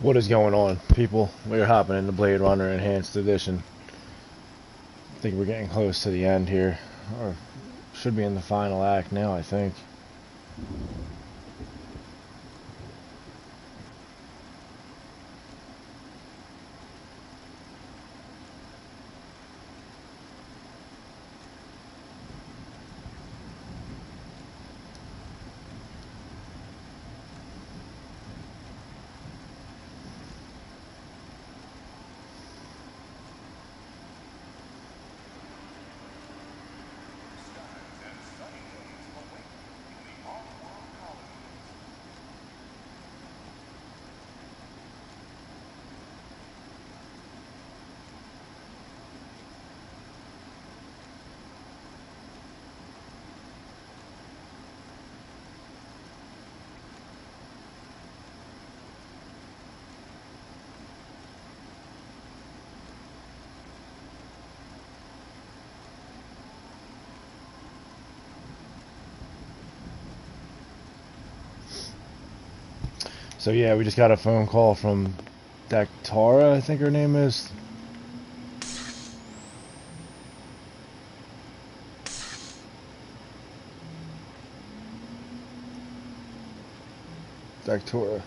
What is going on, people? We're hopping into Blade Runner Enhanced Edition. I think we're getting close to the end here, or should be in the final act now, I think. So yeah, we just got a phone call from Daktara, I think her name is. Daktara.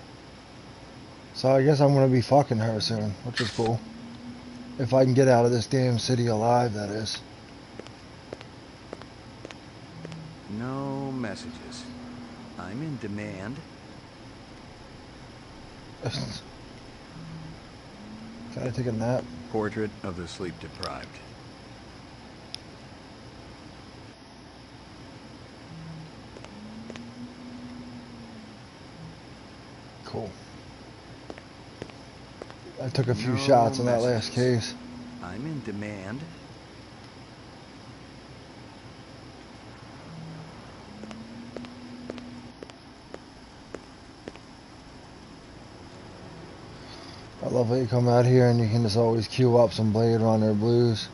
So I guess I'm gonna be fucking her soon, which is cool. If I can get out of this damn city alive, that is. No messages. I'm in demand. Can I take a nap? Portrait of the sleep deprived. Cool. I took a few No shots in that last messages. case. I'm in demand. I love how you come out here and you can just always queue up some Blade Runner blues.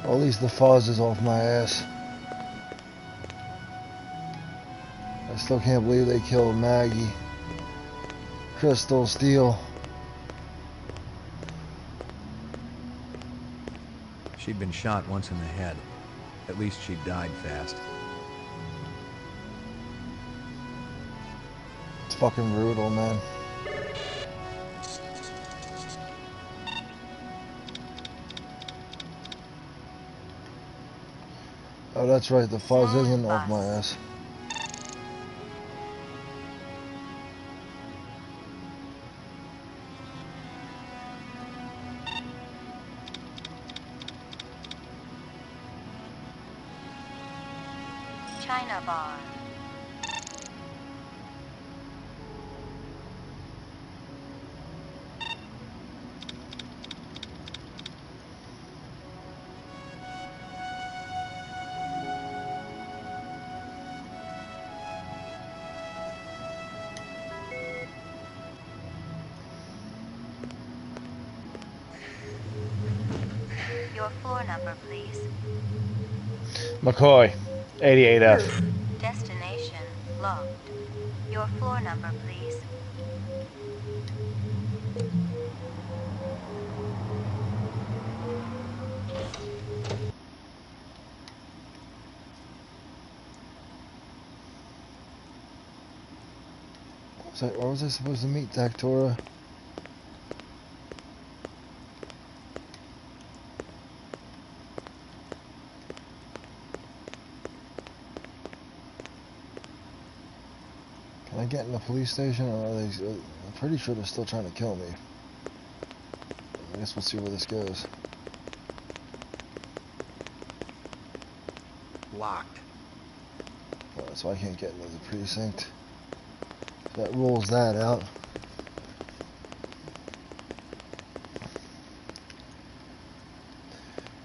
Well, at least the fuzz is off my ass. I still can't believe they killed Maggie. Crystal Steele. She'd been shot once in the head. At least she died fast. It's fucking brutal, man. Oh, that's right, the fuzz isn't off my ass. China Bar. Your floor number, please. McCoy, 88F. Destination locked. Your floor number, please. Where was I supposed to meet Daktara? Can I get in the police station, or are they? I'm pretty sure they're still trying to kill me. I guess we'll see where this goes. Locked. So I can't get into the precinct. So that rules that out.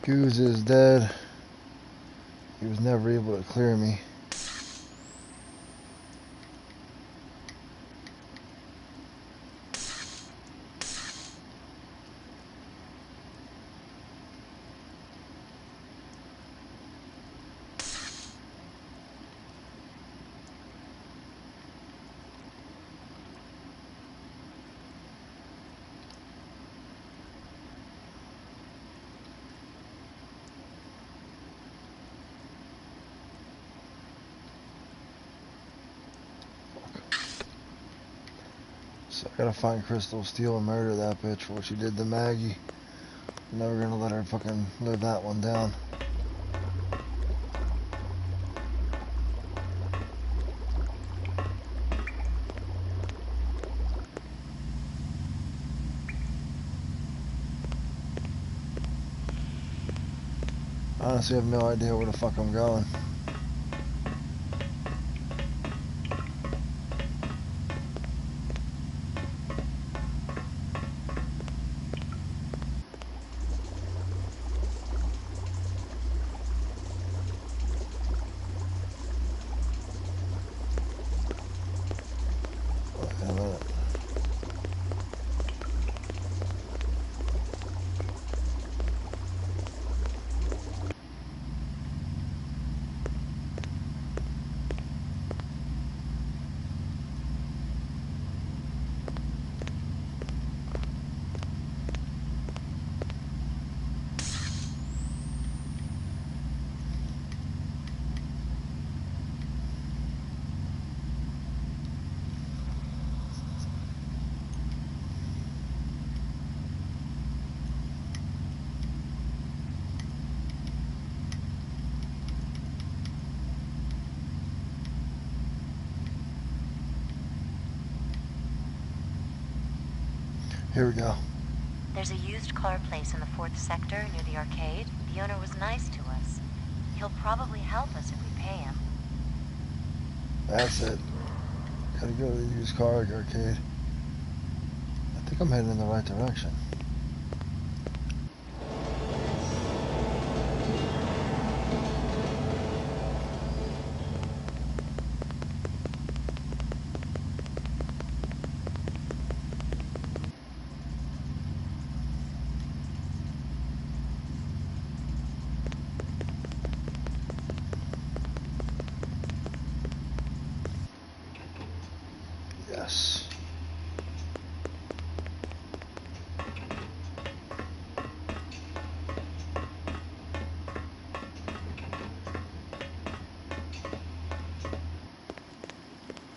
Goose is dead. He was never able to clear me. So I gotta find Crystal, steal and murder that bitch for what she did to Maggie. I'm never gonna let her fucking live that one down. I honestly have no idea where the fuck I'm going. Wait a minute. Here we go. There's a used car place in the 4th sector near the arcade. The owner was nice to us. He'll probably help us if we pay him. That's it. Gotta go to the used car arcade. I think I'm heading in the right direction. Yes.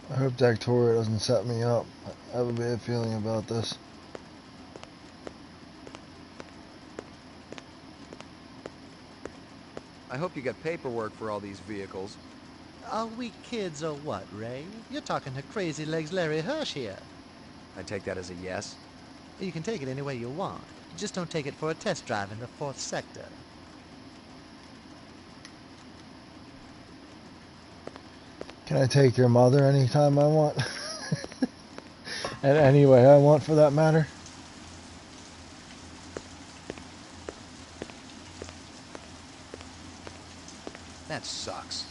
I hope Dactoria doesn't set me up. I have a bad feeling about this. I hope you got paperwork for all these vehicles. Are we kids or what, Ray? You're talking to Crazy Legs Larry Hirsch here. I take that as a yes. You can take it any way you want. Just don't take it for a test drive in the 4th sector. Can I take your mother anytime I want? And any way I want, for that matter? That sucks.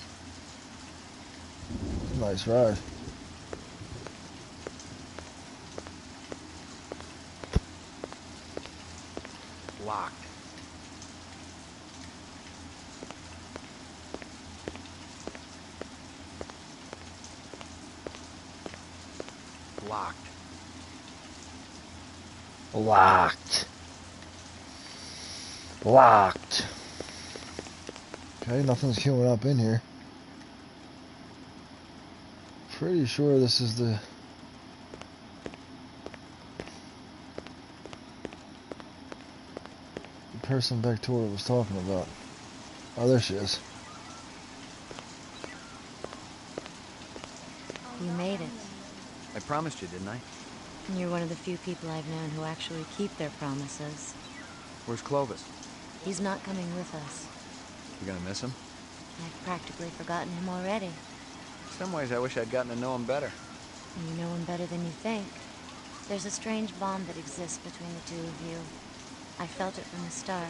Nice ride. Locked. Locked. Locked. Locked. Okay, nothing's queuing up in here. Pretty sure this is the person Victoria was talking about. Oh, there she is. You made it. I promised you, didn't I? And you're one of the few people I've known who actually keep their promises. Where's Clovis? He's not coming with us. You gonna miss him? I've practically forgotten him already. In some ways, I wish I'd gotten to know him better. And you know him better than you think. There's a strange bond that exists between the two of you. I felt it from the start.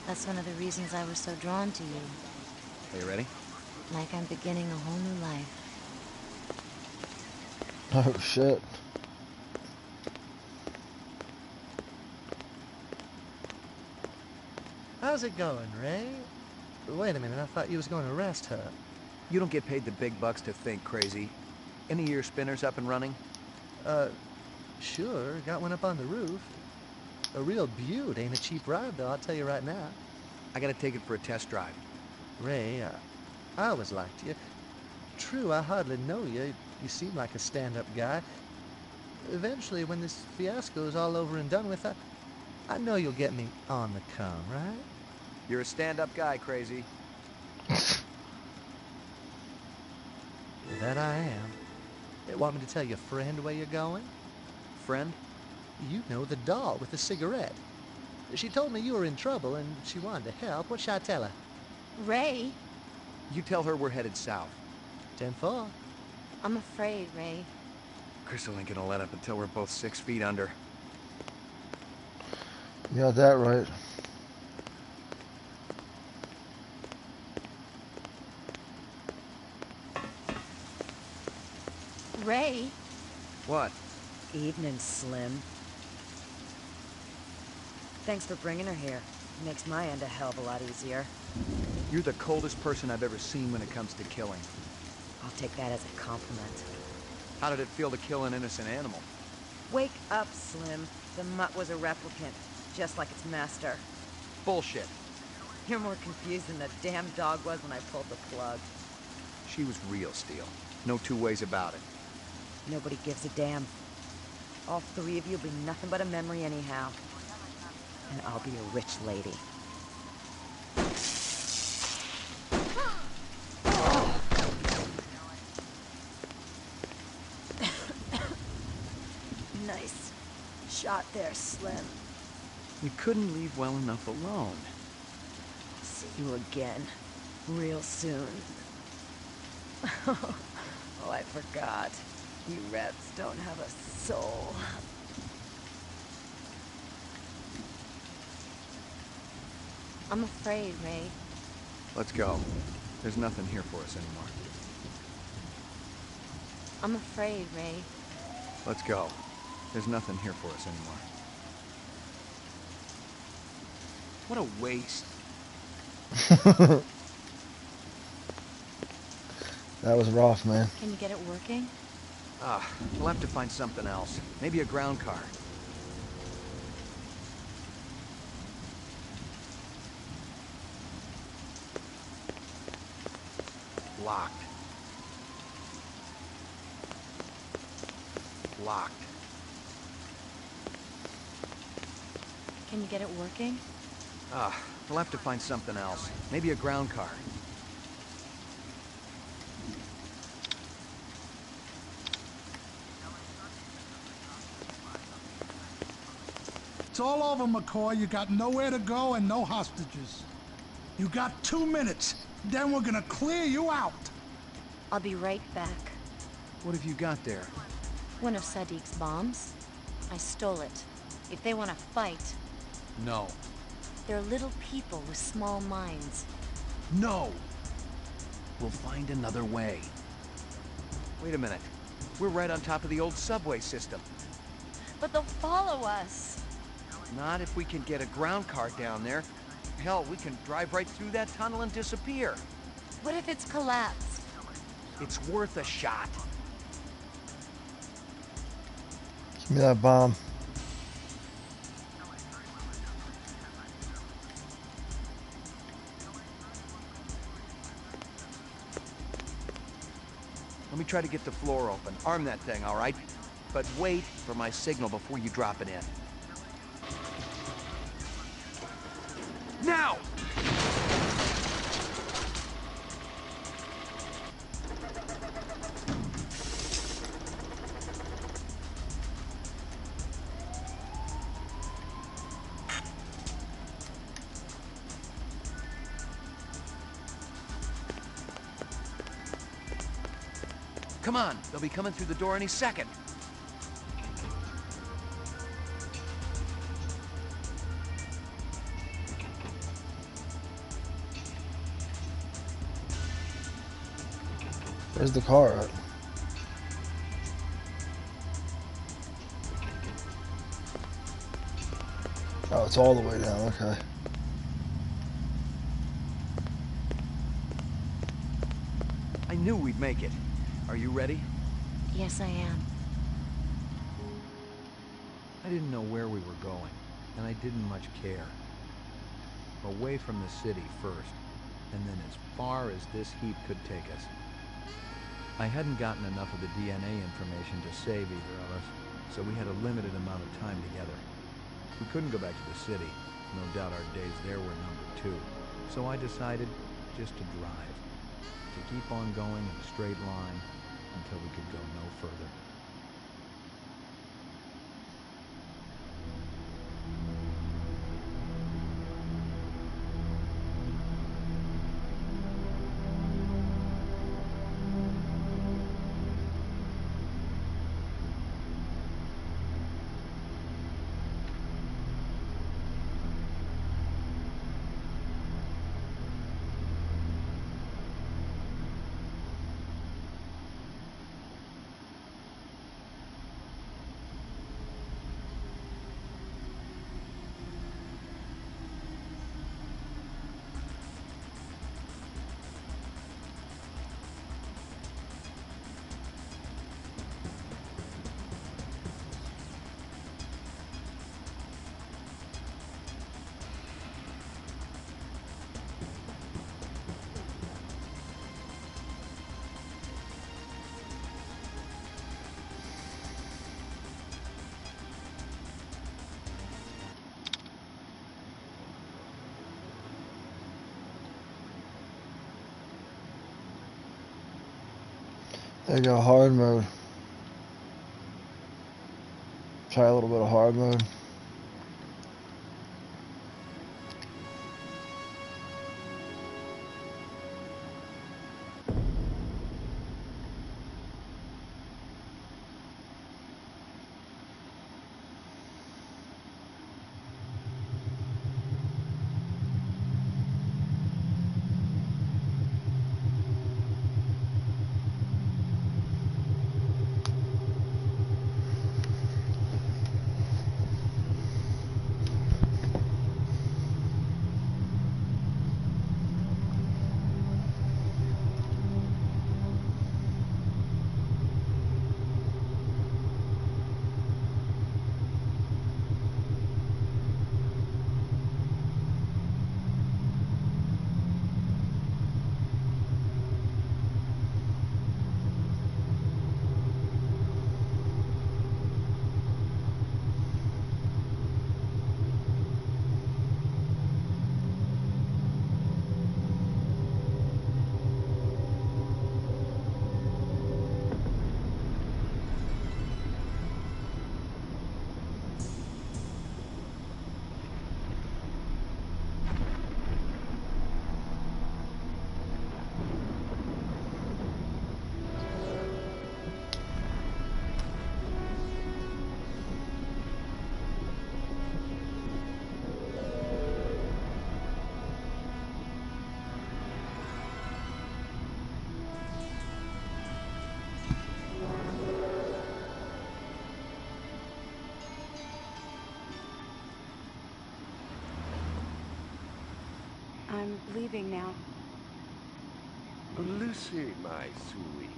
That's one of the reasons I was so drawn to you. Are you ready? Like I'm beginning a whole new life. Oh shit. How's it going, Ray? Wait a minute, I thought you was going to arrest her. You don't get paid the big bucks to think crazy. Any of your spinners up and running? Sure, got one up on the roof. A real beaut, ain't a cheap ride though, I'll tell you right now. I gotta take it for a test drive. Ray, I always liked you. True, I hardly know you. You seem like a stand-up guy. Eventually, when this fiasco is all over and done with, I know you'll get me on the come, right? You're a stand-up guy, Crazy. That I am. Want me to tell your friend where you're going? Friend? You know, the doll with the cigarette. She told me you were in trouble and she wanted to help. What should I tell her? Ray! You tell her we're headed south. 10-4. I'm afraid, Ray. Crystal ain't gonna let up until we're both 6 feet under. You got that right. Ray! What? Evening, Slim. Thanks for bringing her here. Makes my end a hell of a lot easier. You're the coldest person I've ever seen when it comes to killing. I'll take that as a compliment. How did it feel to kill an innocent animal? Wake up, Slim. The mutt was a replicant, just like its master. Bullshit. You're more confused than the damn dog was when I pulled the plug. She was real, Steel. No two ways about it. Nobody gives a damn. All three of you will be nothing but a memory anyhow. And I'll be a rich lady. Nice shot there, Slim. You couldn't leave well enough alone. See you again, real soon. Oh, I forgot. You rats don't have a soul. I'm afraid, Ray. Let's go. There's nothing here for us anymore. I'm afraid, Ray. Let's go. There's nothing here for us anymore. What a waste. That was rough, man. Can you get it working? We'll have to find something else. Maybe a ground car. Locked. Locked. Can you get it working? We'll have to find something else. Maybe a ground car. It's all over, McCoy. You got nowhere to go and no hostages. You got 2 minutes. Then we're gonna clear you out. I'll be right back. What have you got there? One of Sadiq's bombs. I stole it. If they want to fight, No. they're little people with small minds. No! We'll find another way. Wait a minute. We're right on top of the old subway system. But they'll follow us. Not if we can get a ground car down there. Hell, we can drive right through that tunnel and disappear. What if it's collapsed? It's worth a shot. Give me that bomb. Let me try to get the floor open. Arm that thing, all right? But wait for my signal before you drop it in. Now! Come on, they'll be coming through the door any second. Where's the car at? Oh, it's all the way down, okay. I knew we'd make it. Are you ready? Yes, I am. I didn't know where we were going, and I didn't much care. Away from the city first, and then as far as this heap could take us. I hadn't gotten enough of the DNA information to save either of us, so we had a limited amount of time together. We couldn't go back to the city. No doubt our days there were numbered too. So I decided just to drive. To keep on going in a straight line until we could go no further. There you go, hard mode. Try a little bit of hard mode. I'm leaving now. Lucy, my sweet.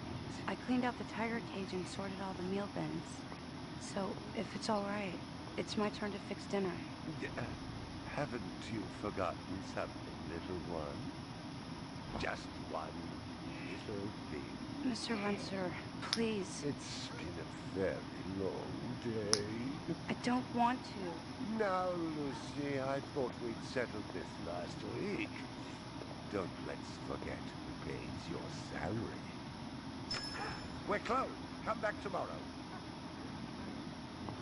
I cleaned out the tiger cage and sorted all the meal bins. So, if it's all right, it's my turn to fix dinner. Haven't you forgotten something, little one? Just one little thing. Mr. Runcer, please. It's been a very long day. I don't want to. Now, Lucy, I thought we'd settled this last week. Don't let's forget who pays your salary. We're closed. Come back tomorrow.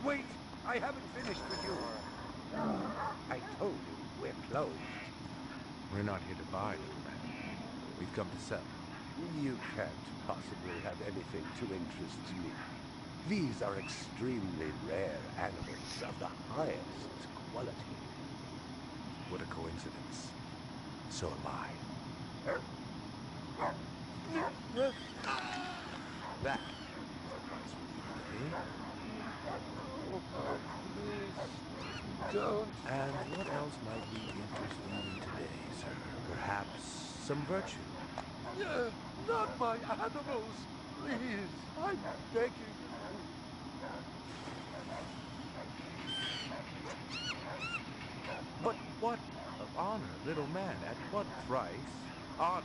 Wait! I haven't finished with you. I told you we're closed. We're not here to buy, little man. We've come to sell. You can't possibly have anything to interest me. These are extremely rare animals of the highest quality. What a coincidence. So am I. That is the price we need to pay. Oh, please, don't. And what else might be interesting you today, sir? Perhaps some virtue? Not my animals, please. I'm begging you. But what of honor, little man? At what price? Honor.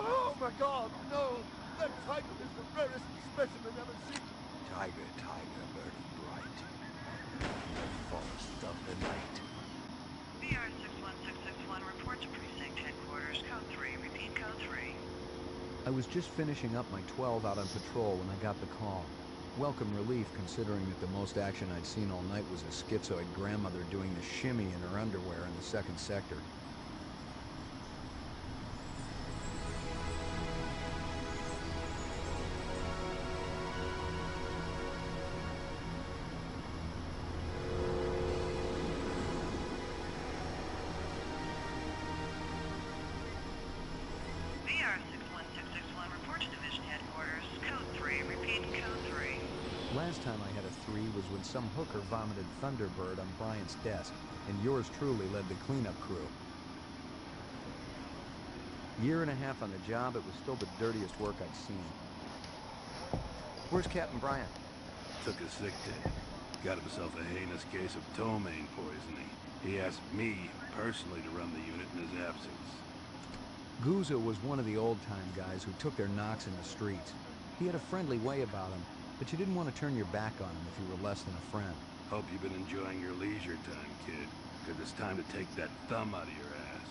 Oh my God, no! That tiger is the rarest specimen ever seen. Tiger, tiger, burning bright. The forest of the night. VR 61661, report to precinct headquarters. Code 3. Repeat code 3. I was just finishing up my 12 out on patrol when I got the call. Welcome relief, considering that the most action I'd seen all night was a schizoid grandmother doing the shimmy in her underwear in the 2nd sector. VR 61661, report to division headquarters. Code 3. Repeat code 3. Last time I had a 3 was when some hooker vomited Thunderbird on Bryant's desk, and yours truly led the cleanup crew. Year and a half on the job, it was still the dirtiest work I'd seen. Where's Captain Bryant? Took a sick day. Got himself a heinous case of ptomaine poisoning. He asked me personally to run the unit in his absence. Gouza was one of the old-time guys who took their knocks in the streets. He had a friendly way about him, but you didn't want to turn your back on him if you were less than a friend. Hope you've been enjoying your leisure time, kid. Because it's time to take that thumb out of your ass.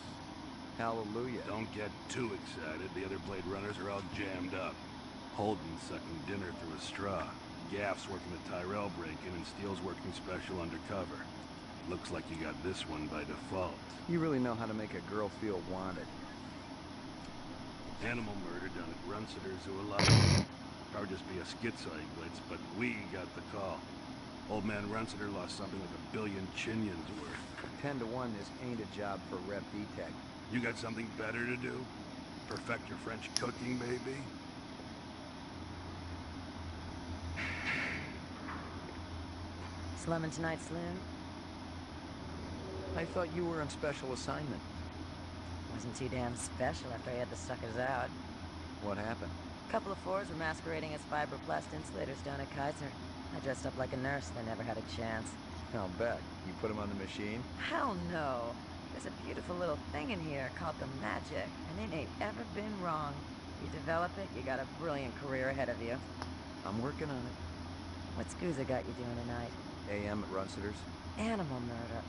Hallelujah. Don't get too excited. The other Blade Runners are all jammed up. Holden's sucking dinner through a straw. Gaff's working the Tyrell break-in, and Steele's working special undercover. Looks like you got this one by default. You really know how to make a girl feel wanted. Animal murder done at Runciter's Zoological. Probably just be a schizoid blitz, but we got the call. Old man Runciter lost something like 1 billion chinions worth. 10 to 1, this ain't a job for Rep D-Tech. You got something better to do? Perfect your French cooking, maybe? Slumming tonight, Slim? I thought you were on special assignment. Wasn't too damn special after I had the suckers out. What happened? A couple of fours were masquerading as fibroplast insulators down at Kaiser. I dressed up like a nurse, they never had a chance. I'll bet. You put them on the machine? Hell no. There's a beautiful little thing in here called the Magic, and it ain't ever been wrong. You develop it, you got a brilliant career ahead of you. I'm working on it. What's Gouza got you doing tonight? AM at Runciter's? Animal murder.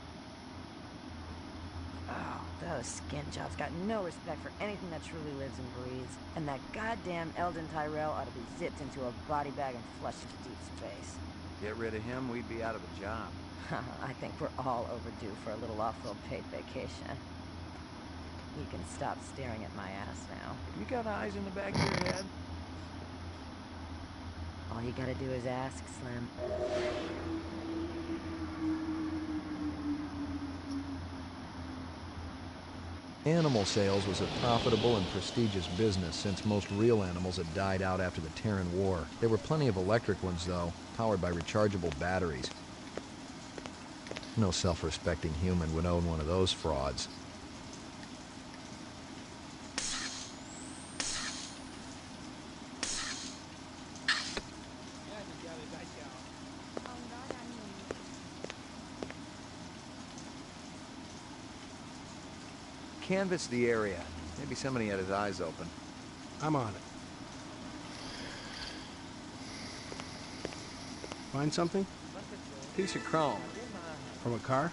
Oh, those skin jobs got no respect for anything that truly lives and breathes. And that goddamn Eldon Tyrell ought to be zipped into a body bag and flushed into deep space. Get rid of him, we'd be out of a job. I think we're all overdue for a little off-road paid vacation. You can stop staring at my ass now. You got eyes in the back of your head? All you gotta do is ask, Slim. Animal sales was a profitable and prestigious business since most real animals had died out after the Terran War. There were plenty of electric ones, though, powered by rechargeable batteries. No self-respecting human would own one of those frauds. Canvass the area. Maybe somebody had his eyes open. I'm on it. Find something? Piece of chrome. From a car?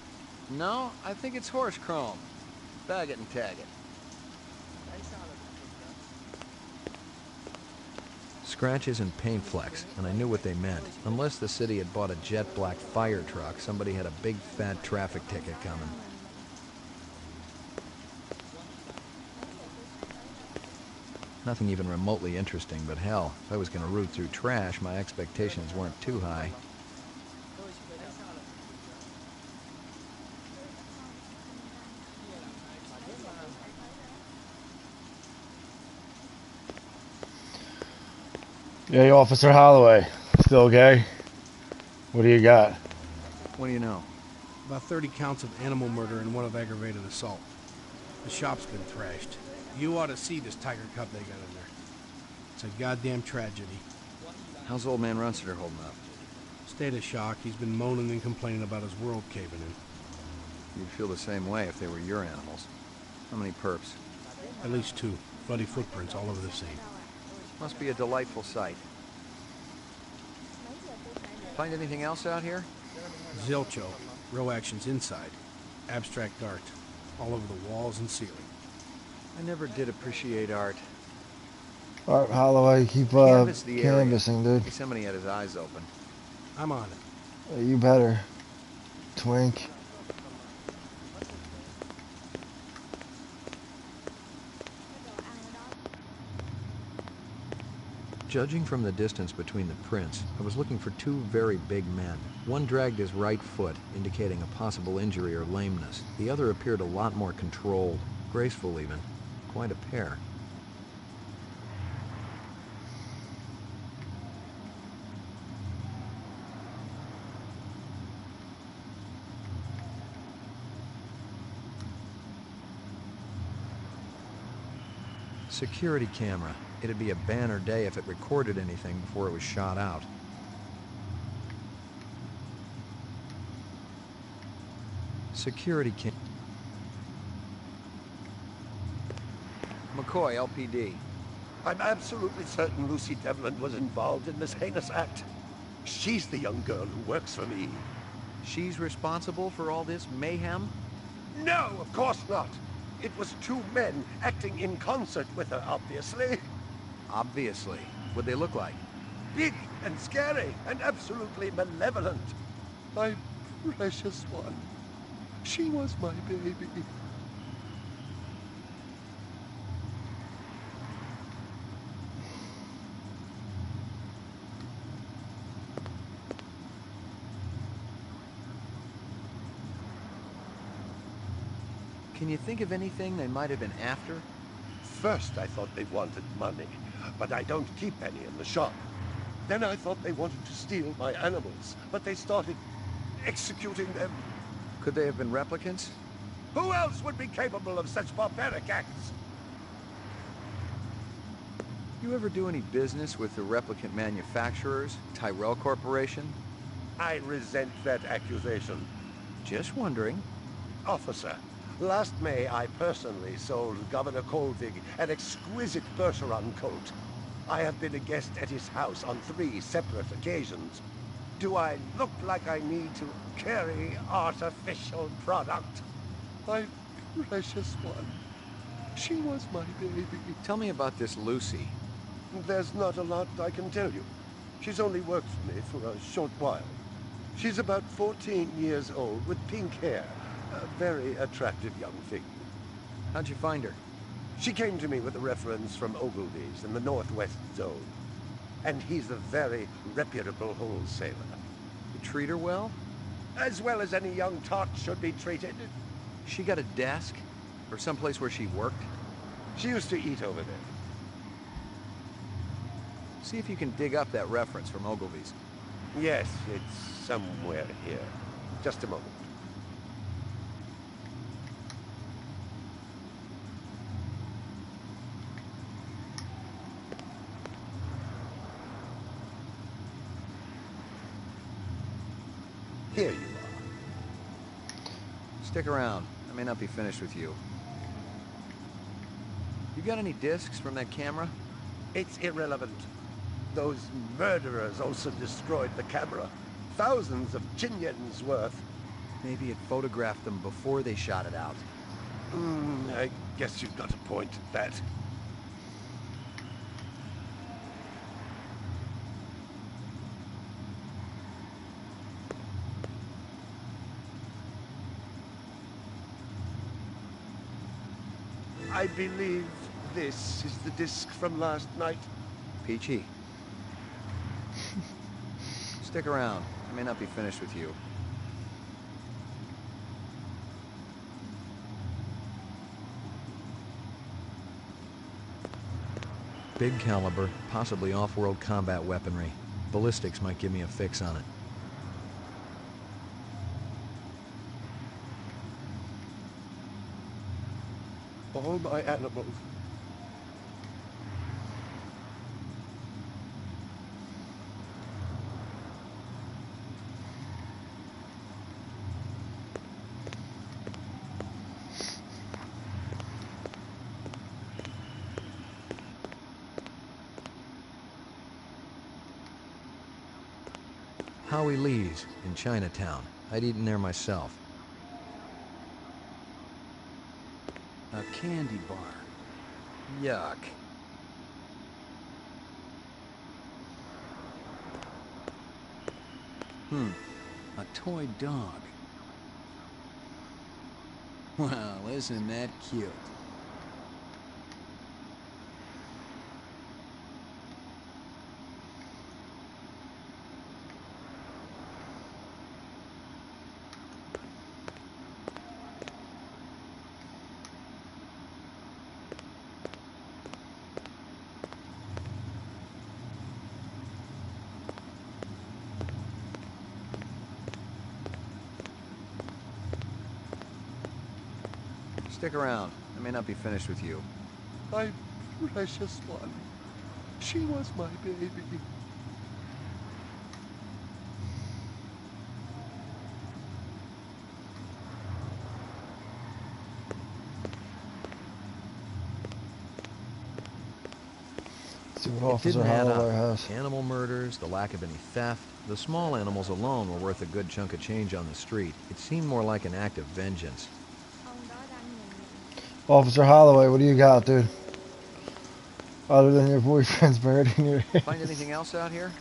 No, I think it's horse chrome. Bag it and tag it. Scratches and paint flecks, and I knew what they meant. Unless the city had bought a jet black fire truck, somebody had a big fat traffic ticket coming. Nothing even remotely interesting, but hell, if I was going to root through trash, my expectations weren't too high. Hey, Officer Holloway. Still okay? What do you got? What do you know? About 30 counts of animal murder and one of aggravated assault. The shop's been thrashed. You ought to see this tiger cub they got in there. It's a goddamn tragedy. How's old man Runciter holding up? State of shock. He's been moaning and complaining about his world caving in. You'd feel the same way if they were your animals. How many perps? At least 2. Bloody footprints all over the scene. Must be a delightful sight. Find anything else out here? Zilcho. Row actions inside. Abstract art. All over the walls and ceiling. I never did appreciate art. Alright, Holloway, keep Canvass the area. canvassing, dude. Hey, somebody had his eyes open. I'm on it. Hey, you better. Twink. Judging from the distance between the prints, I was looking for 2 very big men. One dragged his right foot, indicating a possible injury or lameness. The other appeared a lot more controlled, graceful even. Quite a pair. Security camera. It'd be a banner day if it recorded anything before it was shot out. Security cam... McCoy, LPD. I'm absolutely certain Lucy Devlin was involved in this heinous act. She's the young girl who works for me. She's responsible for all this mayhem? No, of course not. It was 2 men acting in concert with her, obviously. Obviously. What'd they look like? Big and scary and absolutely malevolent. My precious one. She was my baby. Can you think of anything they might have been after? First, I thought they wanted money, but I don't keep any in the shop. Then I thought they wanted to steal my animals, but they started executing them. Could they have been replicants? Who else would be capable of such barbaric acts? You ever do any business with the replicant manufacturers, Tyrell Corporation? I resent that accusation. Just wondering. Officer, last May I personally sold Governor Colvig an exquisite Bergeron coat. I have been a guest at his house on 3 separate occasions. Do I look like I need to carry artificial product? My precious one. She was my baby. Tell me about this Lucy. There's not a lot I can tell you. She's only worked for me for a short while. She's about 14 years old with pink hair. A very attractive young thing. How'd you find her? She came to me with a reference from Ogilvy's in the Northwest Zone. And he's a very reputable wholesaler. You treat her well? As well as any young tot should be treated. She got a desk? Or someplace where she worked? She used to eat over there. See if you can dig up that reference from Ogilvy's. Yes, it's somewhere here. Just a moment. Here you are. Stick around. I may not be finished with you. You got any discs from that camera? It's irrelevant. Those murderers also destroyed the camera. Thousands of Chinyans worth. Maybe it photographed them before they shot it out. I guess you've got a point at that. I believe this is the disc from last night. Peachy. Stick around. I may not be finished with you. Big caliber, possibly off-world combat weaponry. Ballistics might give me a fix on it. All my animals. Howie Lee's in Chinatown. I'd eaten there myself. A candy bar. Yuck. A toy dog. Well, isn't that cute? Stick around. I may not be finished with you. My precious one. She was my baby. See what It Officer didn't add Holloway up. has. Animal murders, the lack of any theft. The small animals alone were worth a good chunk of change on the street. It seemed more like an act of vengeance. Officer Holloway, what do you got, dude? Other than your boyfriend's murdering your Find anything else out here?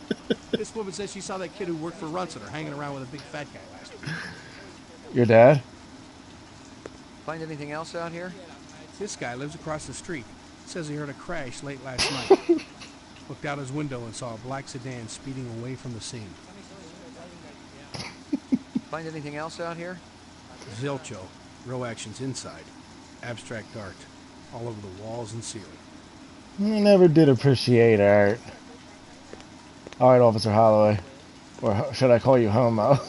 This woman says she saw that kid who worked for Runciter hanging around with a big fat guy last week. Your dad? Find anything else out here? This guy lives across the street. Says he heard a crash late last night. Looked out his window and saw a black sedan speeding away from the scene. Find anything else out here? Zilcho. Row actions inside. Abstract art. All over the walls and ceiling. I never did appreciate art. Alright, Officer Holloway. Or should I call you Homo?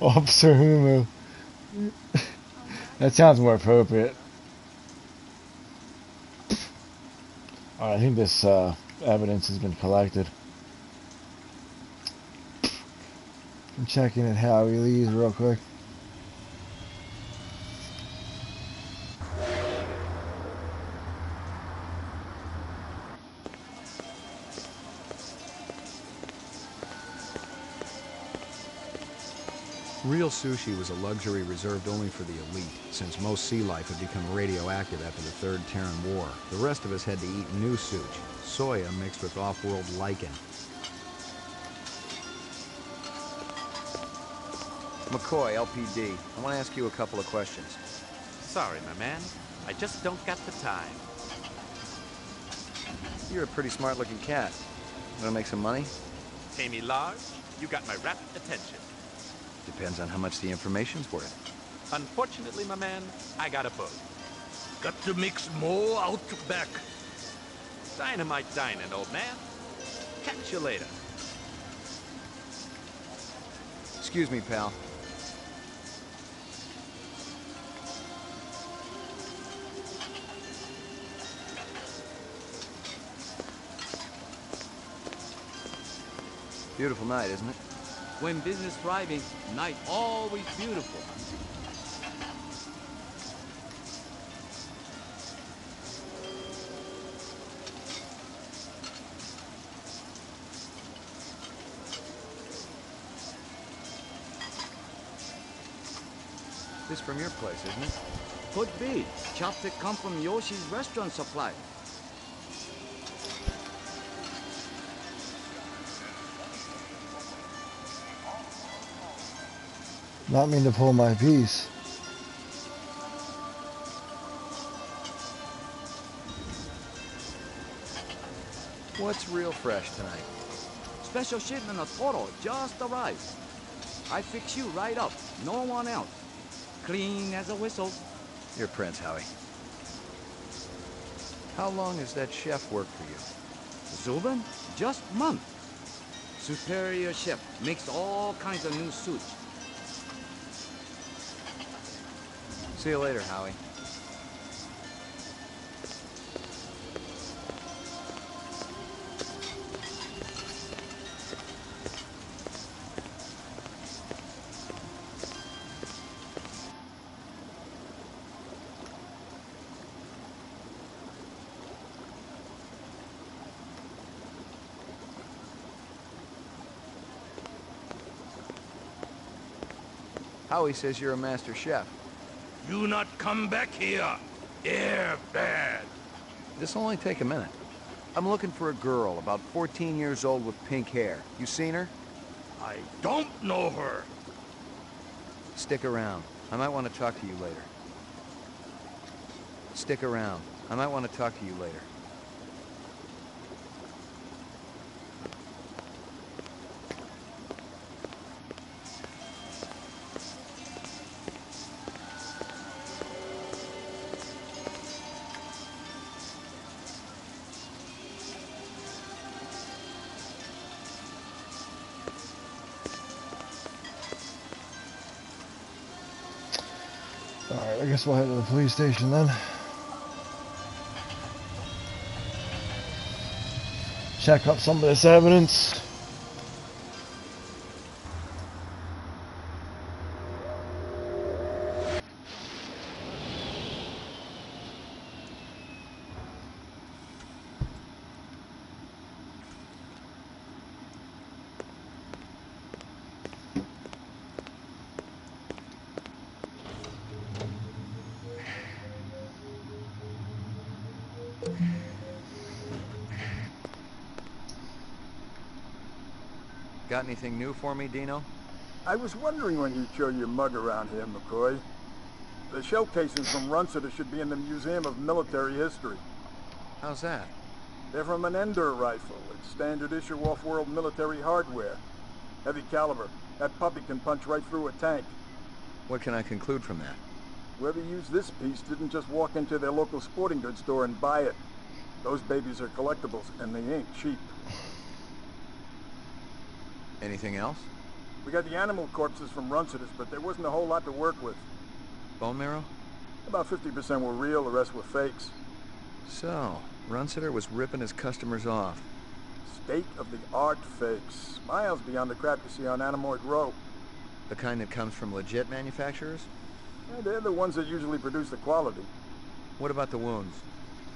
Officer Homo. That sounds more appropriate. Alright, I think this evidence has been collected. I'm checking at Howie Lee's real quick. Real sushi was a luxury reserved only for the elite, since most sea life had become radioactive after the Third Terran War. The rest of us had to eat new sushi, soya mixed with off-world lichen. McCoy, LPD. I want to ask you a couple of questions. Sorry, my man. I just don't got the time. You're a pretty smart-looking cat. Want to make some money? Pay me large, you got my rapt attention. Depends on how much the information's worth. Unfortunately, my man, I got a boat. Got to mix more out back. Dynamite dining, old man. Catch you later. Excuse me, pal. Beautiful night, isn't it? When business thriving, night always beautiful. This from your place, isn't it? Could be. Chopstick come from Yoshi's restaurant supply. Not mean to pull my piece. What's real fresh tonight? Special shipment of Toro just arrived. I fix you right up. No one else. Clean as a whistle. You're Prince, Howie. How long has that chef worked for you? Zubin? Just month. Superior chef makes all kinds of new suits. See you later, Howie. Howie says you're a master chef. You not come back here. Air bad. This'll only take a minute. I'm looking for a girl, about 14 years old with pink hair. You seen her? I don't know her. Stick around. I might want to talk to you later. Stick around. I might want to talk to you later. Alright, I guess we'll head to the police station then. Check up some of this evidence. Got anything new for me, Dino? I was wondering when you'd show your mug around here, McCoy. The shell casings from Runciter should be in the Museum of Military History. How's that? They're from an Ender rifle. It's standard issue off-world military hardware. Heavy caliber. That puppy can punch right through a tank. What can I conclude from that? Whoever used this piece didn't just walk into their local sporting goods store and buy it. Those babies are collectibles, and they ain't cheap. Anything else? We got the animal corpses from Runciter's, but there wasn't a whole lot to work with. Bone marrow? About 50% were real, the rest were fakes. So, Runciter was ripping his customers off. State-of-the-art fakes. Miles beyond the crap you see on Anamoid Row. The kind that comes from legit manufacturers? Yeah, they're the ones that usually produce the quality. What about the wounds?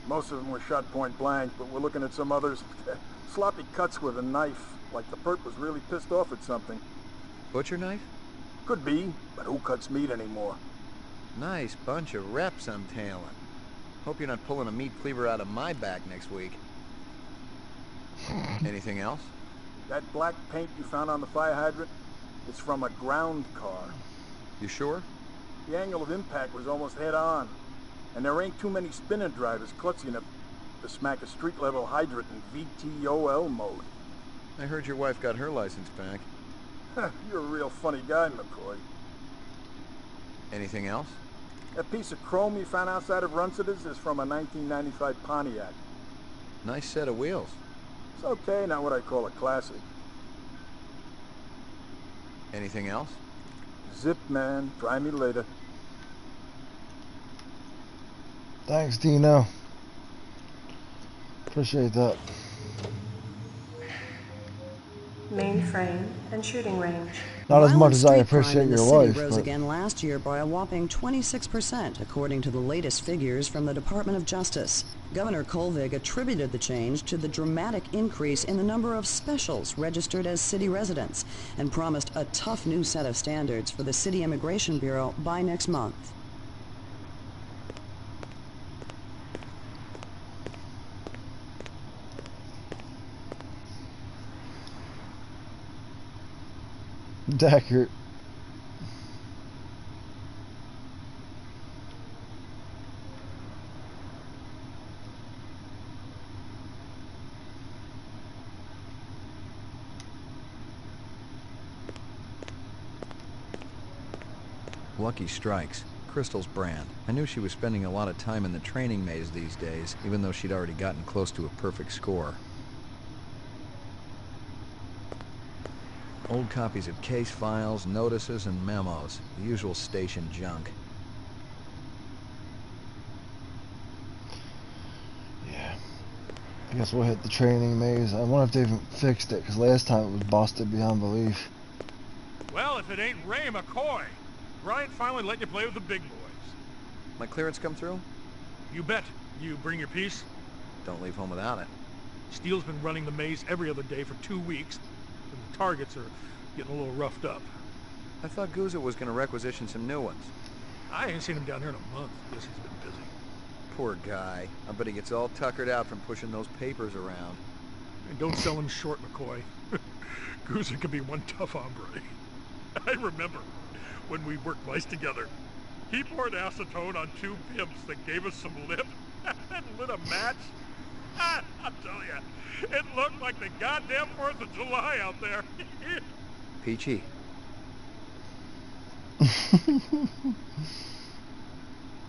Most of them were shot point blank, but we're looking at some others. Sloppy cuts with a knife, like the perp was really pissed off at something. Butcher knife? Could be, but who cuts meat anymore? Nice bunch of reps I'm tailing. Hope you're not pulling a meat cleaver out of my back next week. Anything else? That black paint you found on the fire hydrant? It's from a ground car. You sure? The angle of impact was almost head-on. And there ain't too many spinner drivers klutzy enough to smack a street-level hydrant in VTOL mode. I heard your wife got her license back. You're a real funny guy, McCoy. Anything else? That piece of chrome you found outside of Runciter's is from a 1995 Pontiac. Nice set of wheels. It's okay, not what I call a classic. Anything else? Zip, man. Try me later. Thanks, Dino. Appreciate that. Mainframe and shooting range. Not as much as I Violent appreciate street crime in your the city wife, rose but again last year by a whopping 26%, according to the latest figures from the Department of Justice. Governor Kolvig attributed the change to the dramatic increase in the number of specials registered as city residents and promised a tough new set of standards for the City Immigration Bureau by next month. Deckard. Lucky strikes. Crystal's brand. I knew she was spending a lot of time in the training maze these days, even though she'd already gotten close to a perfect score. Old copies of case files, notices, and memos. The usual station junk. Yeah. I guess we'll hit the training maze. I wonder if they've fixed it, because last time it was busted beyond belief. Well, if it ain't Ray McCoy. Brian finally let you play with the big boys. My clearance come through? You bet. You bring your piece? Don't leave home without it. Steele's been running the maze every other day for 2 weeks, and the targets are getting a little roughed up. I thought Guzzo was going to requisition some new ones. I ain't seen him down here in a month. Guess he's been busy. Poor guy. I bet he gets all tuckered out from pushing those papers around. And don't sell him short, McCoy. Guzzo can be one tough hombre. I remember when we worked mice together. He poured acetone on 2 pimps that gave us some lip and lit a match. I'll tell ya, it looked like the goddamn 4th of July out there. Peachy.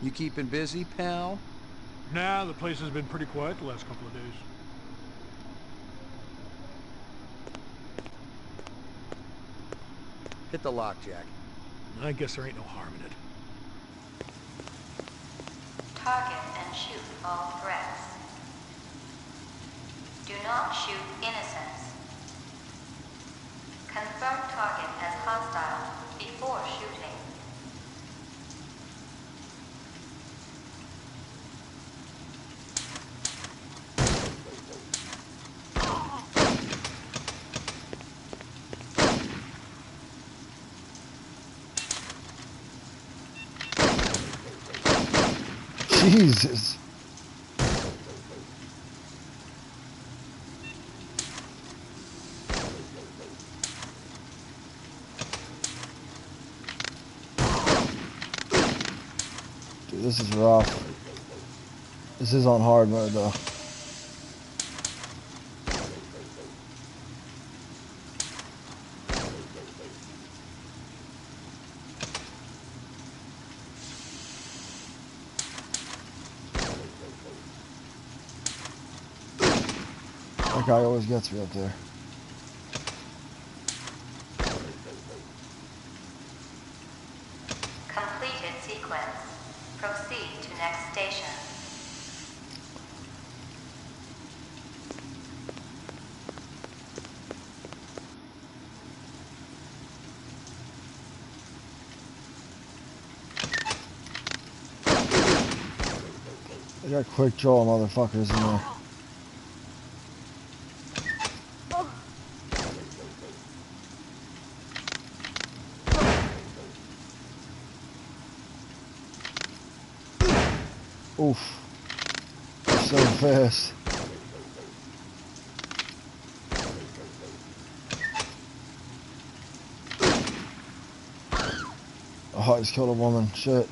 You keeping busy, pal? Nah, the place has been pretty quiet the last couple of days. Hit the lock, Jack. I guess there ain't no harm in it. Target and shoot all threats. Do not shoot innocents. Confirm target as hostile before shooting. Jesus. Dude, this is rough. This is on hard mode though. That guy always gets me up there. Completed sequence. Proceed to next station. They got quick draw motherfuckers in there. Oof. So fast. Oh, I just killed a woman. Shit.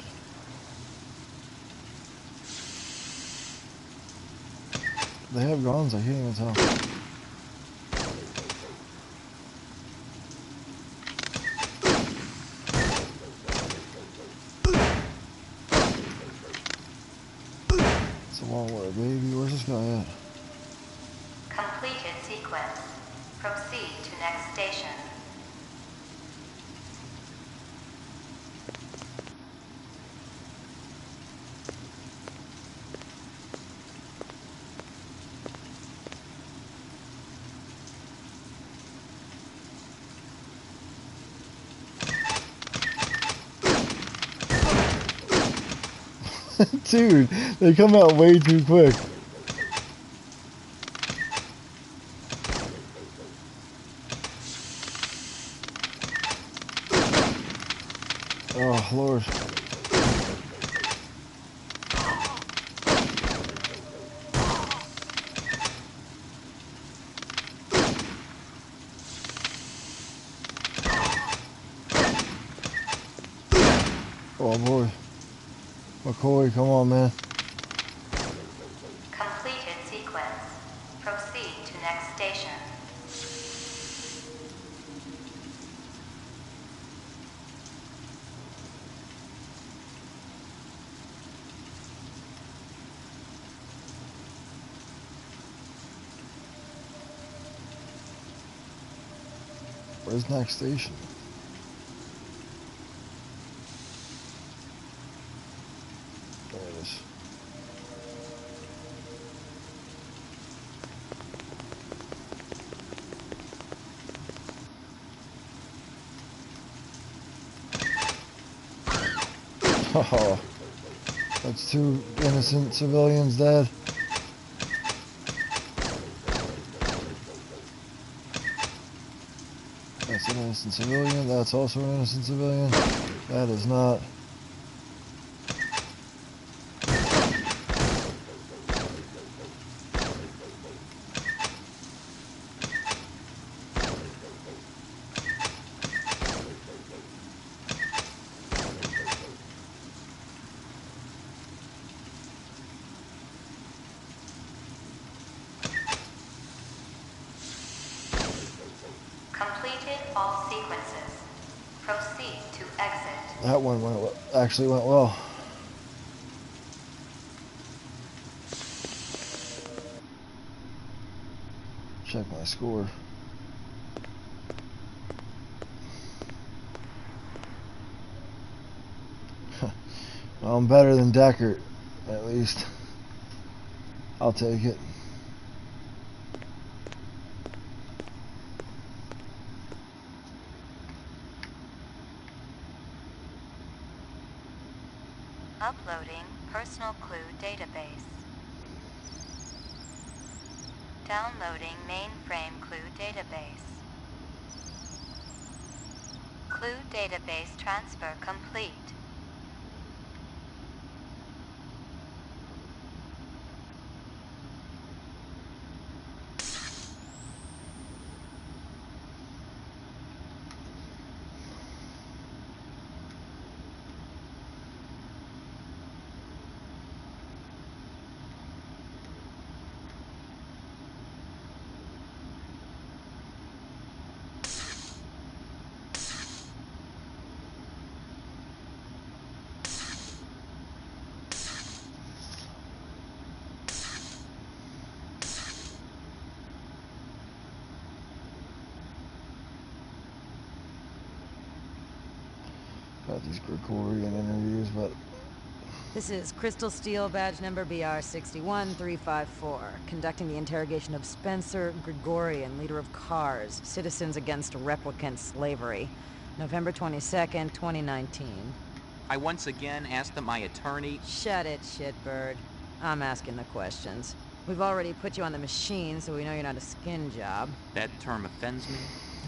They have guns, I can't even tell. It's a long way, baby. Where's this guy at? Completed sequence. Proceed to next station. Dude, they come out way too quick. Oh, Lord. Oh, boy. McCoy, come on, man. Completed sequence. Proceed to next station. Where's next station? There it is. Oh, that's 2 innocent civilians dead. That's an innocent civilian. That's also an innocent civilian. That is not. Completed all sequences. Proceed to exit. That one actually went well. Check my score. Well, I'm better than Deckard, at least. I'll take it. Uploading personal clue database. Downloading mainframe clue database. Clue database transfer complete. Got these Gregorian interviews, but This is Crystal Steel, badge number BR61354, conducting the interrogation of Spencer Gregorian, leader of CARS, Citizens Against Replicant Slavery, November 22nd, 2019. I once again asked that my attorney... Shut it, shitbird. I'm asking the questions. We've already put you on the machine, so we know you're not a skin job. That term offends me.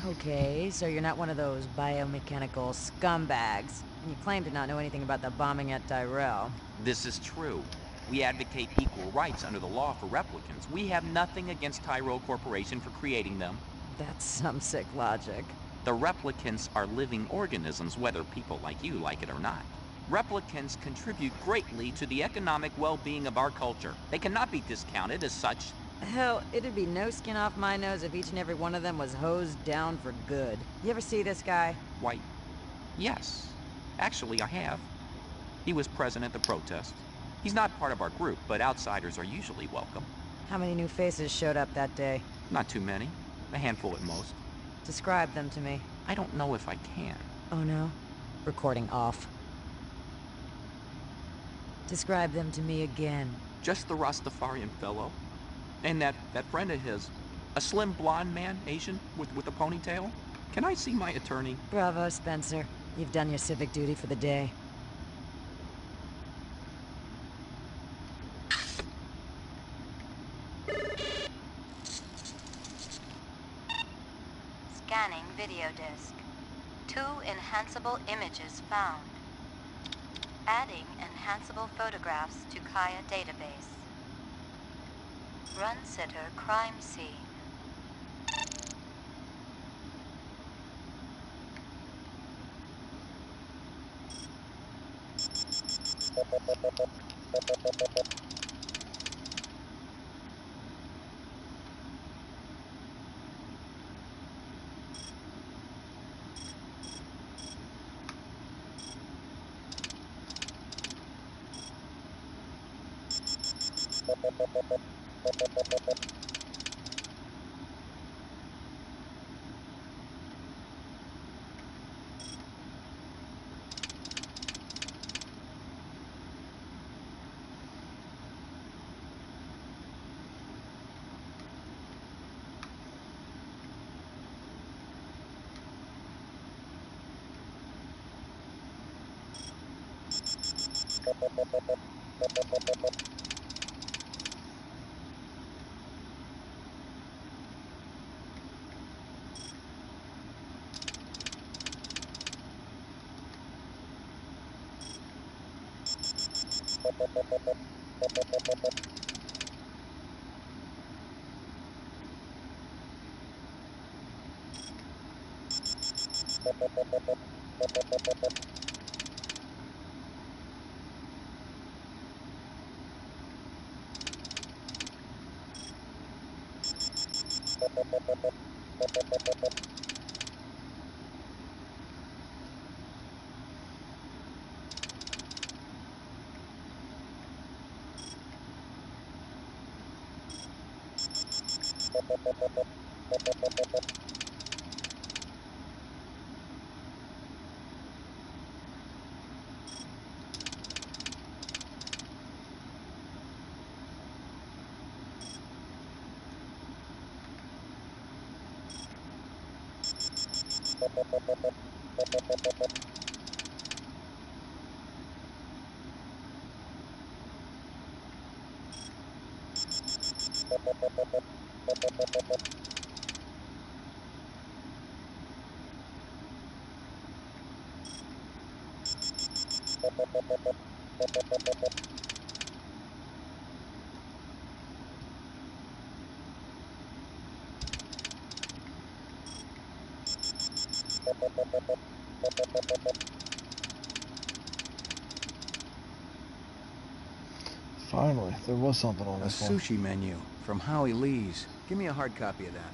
Okay, so you're not one of those biomechanical scumbags, and you claim to not know anything about the bombing at Tyrell. This is true. We advocate equal rights under the law for replicants. We have nothing against Tyrell Corporation for creating them. That's some sick logic. The replicants are living organisms, whether people like you like it or not. Replicants contribute greatly to the economic well-being of our culture. They cannot be discounted as such. Hell, it'd be no skin off my nose if each and every one of them was hosed down for good. You ever see this guy? Why, yes. Actually, I have. He was present at the protest. He's not part of our group, but outsiders are usually welcome. How many new faces showed up that day? Not too many. A handful at most. Describe them to me. I don't know if I can. Oh no? Recording off. Describe them to me again. Just the Rastafarian fellow. And that friend of his. A slim blonde man, Asian, with a ponytail. Can I see my attorney? Bravo, Spencer. You've done your civic duty for the day. Scanning video disc. 2 enhanceable images found. Adding enhanceable photographs to Kaya database. Run sitter crime scene. Finally, there was something on A this one. sushi menu from Howie Lee's. Give me a hard copy of that.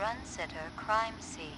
Run sitter, crime scene.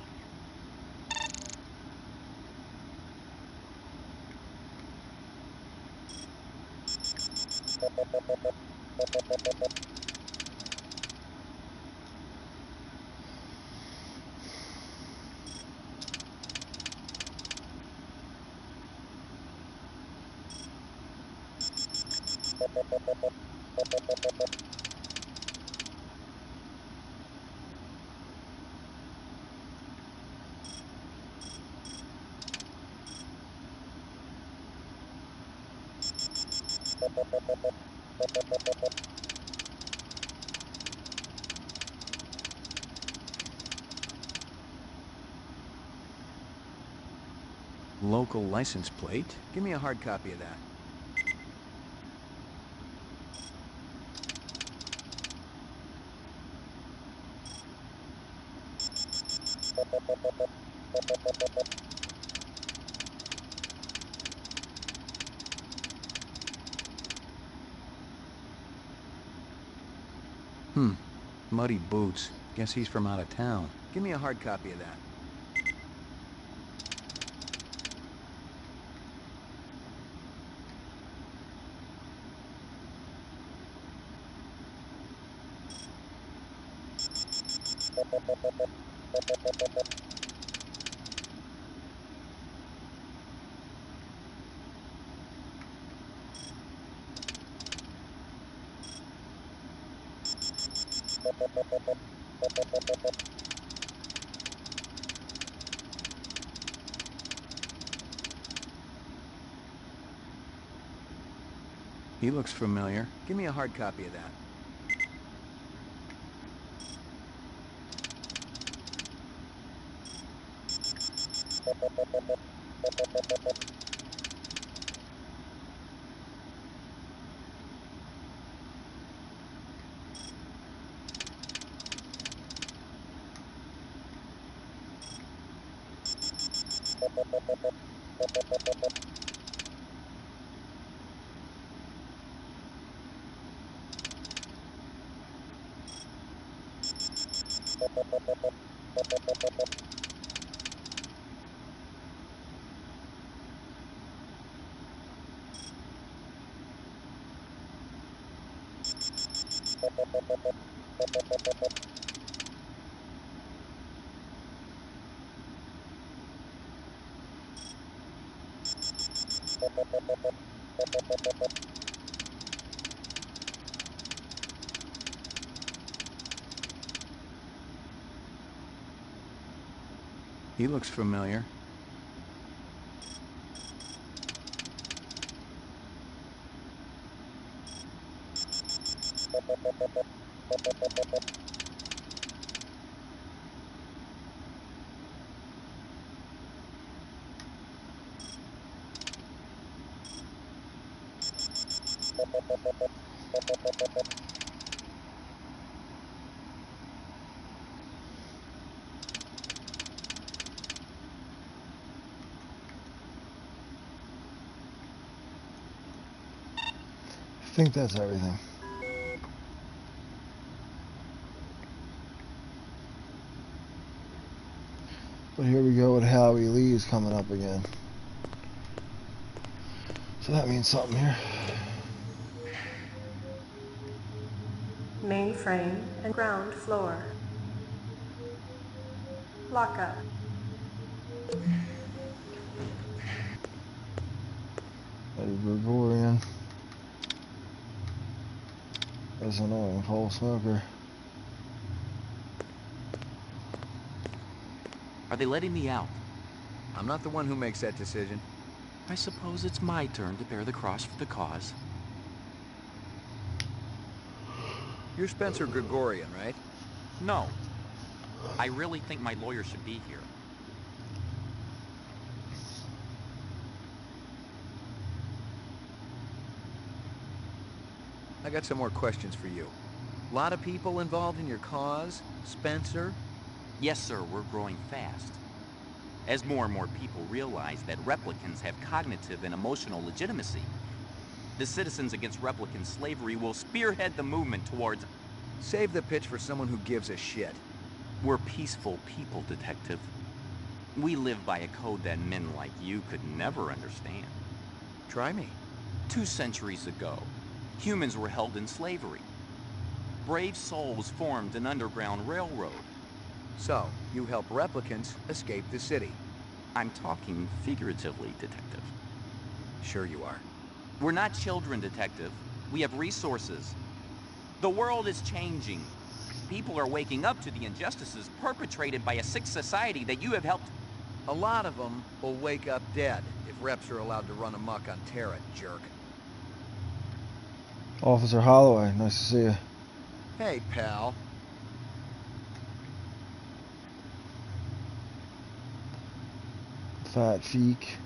Local license plate? Give me a hard copy of that. Muddy boots. Guess he's from out of town. Give me a hard copy of that. He looks familiar. Give me a hard copy of that. He looks familiar. I think that's everything. But here we go with Howie Lee's coming up again. So that means something here. Mainframe and ground floor. Lockup. Eddie Gregorian. That's annoying, Paul Smoker. Are they letting me out? I'm not the one who makes that decision. I suppose it's my turn to bear the cross for the cause. You're Spencer Gregorian, right? No. I really think my lawyer should be here. I got some more questions for you. A lot of people involved in your cause, Spencer? Yes, sir, we're growing fast. As more and more people realize that replicants have cognitive and emotional legitimacy, the Citizens Against Replicant Slavery will spearhead the movement towards... Save the pitch for someone who gives a shit. We're peaceful people, Detective. We live by a code that men like you could never understand. Try me. 2 centuries ago, humans were held in slavery. Brave souls formed an underground railroad. So, you help replicants escape the city. I'm talking figuratively, Detective. Sure you are. We're not children, Detective. We have resources. The world is changing. People are waking up to the injustices perpetrated by a sick society that you have helped. A lot of them will wake up dead if reps are allowed to run amok on Terra, jerk. Officer Holloway, nice to see you. Hey, pal. Fat Feek.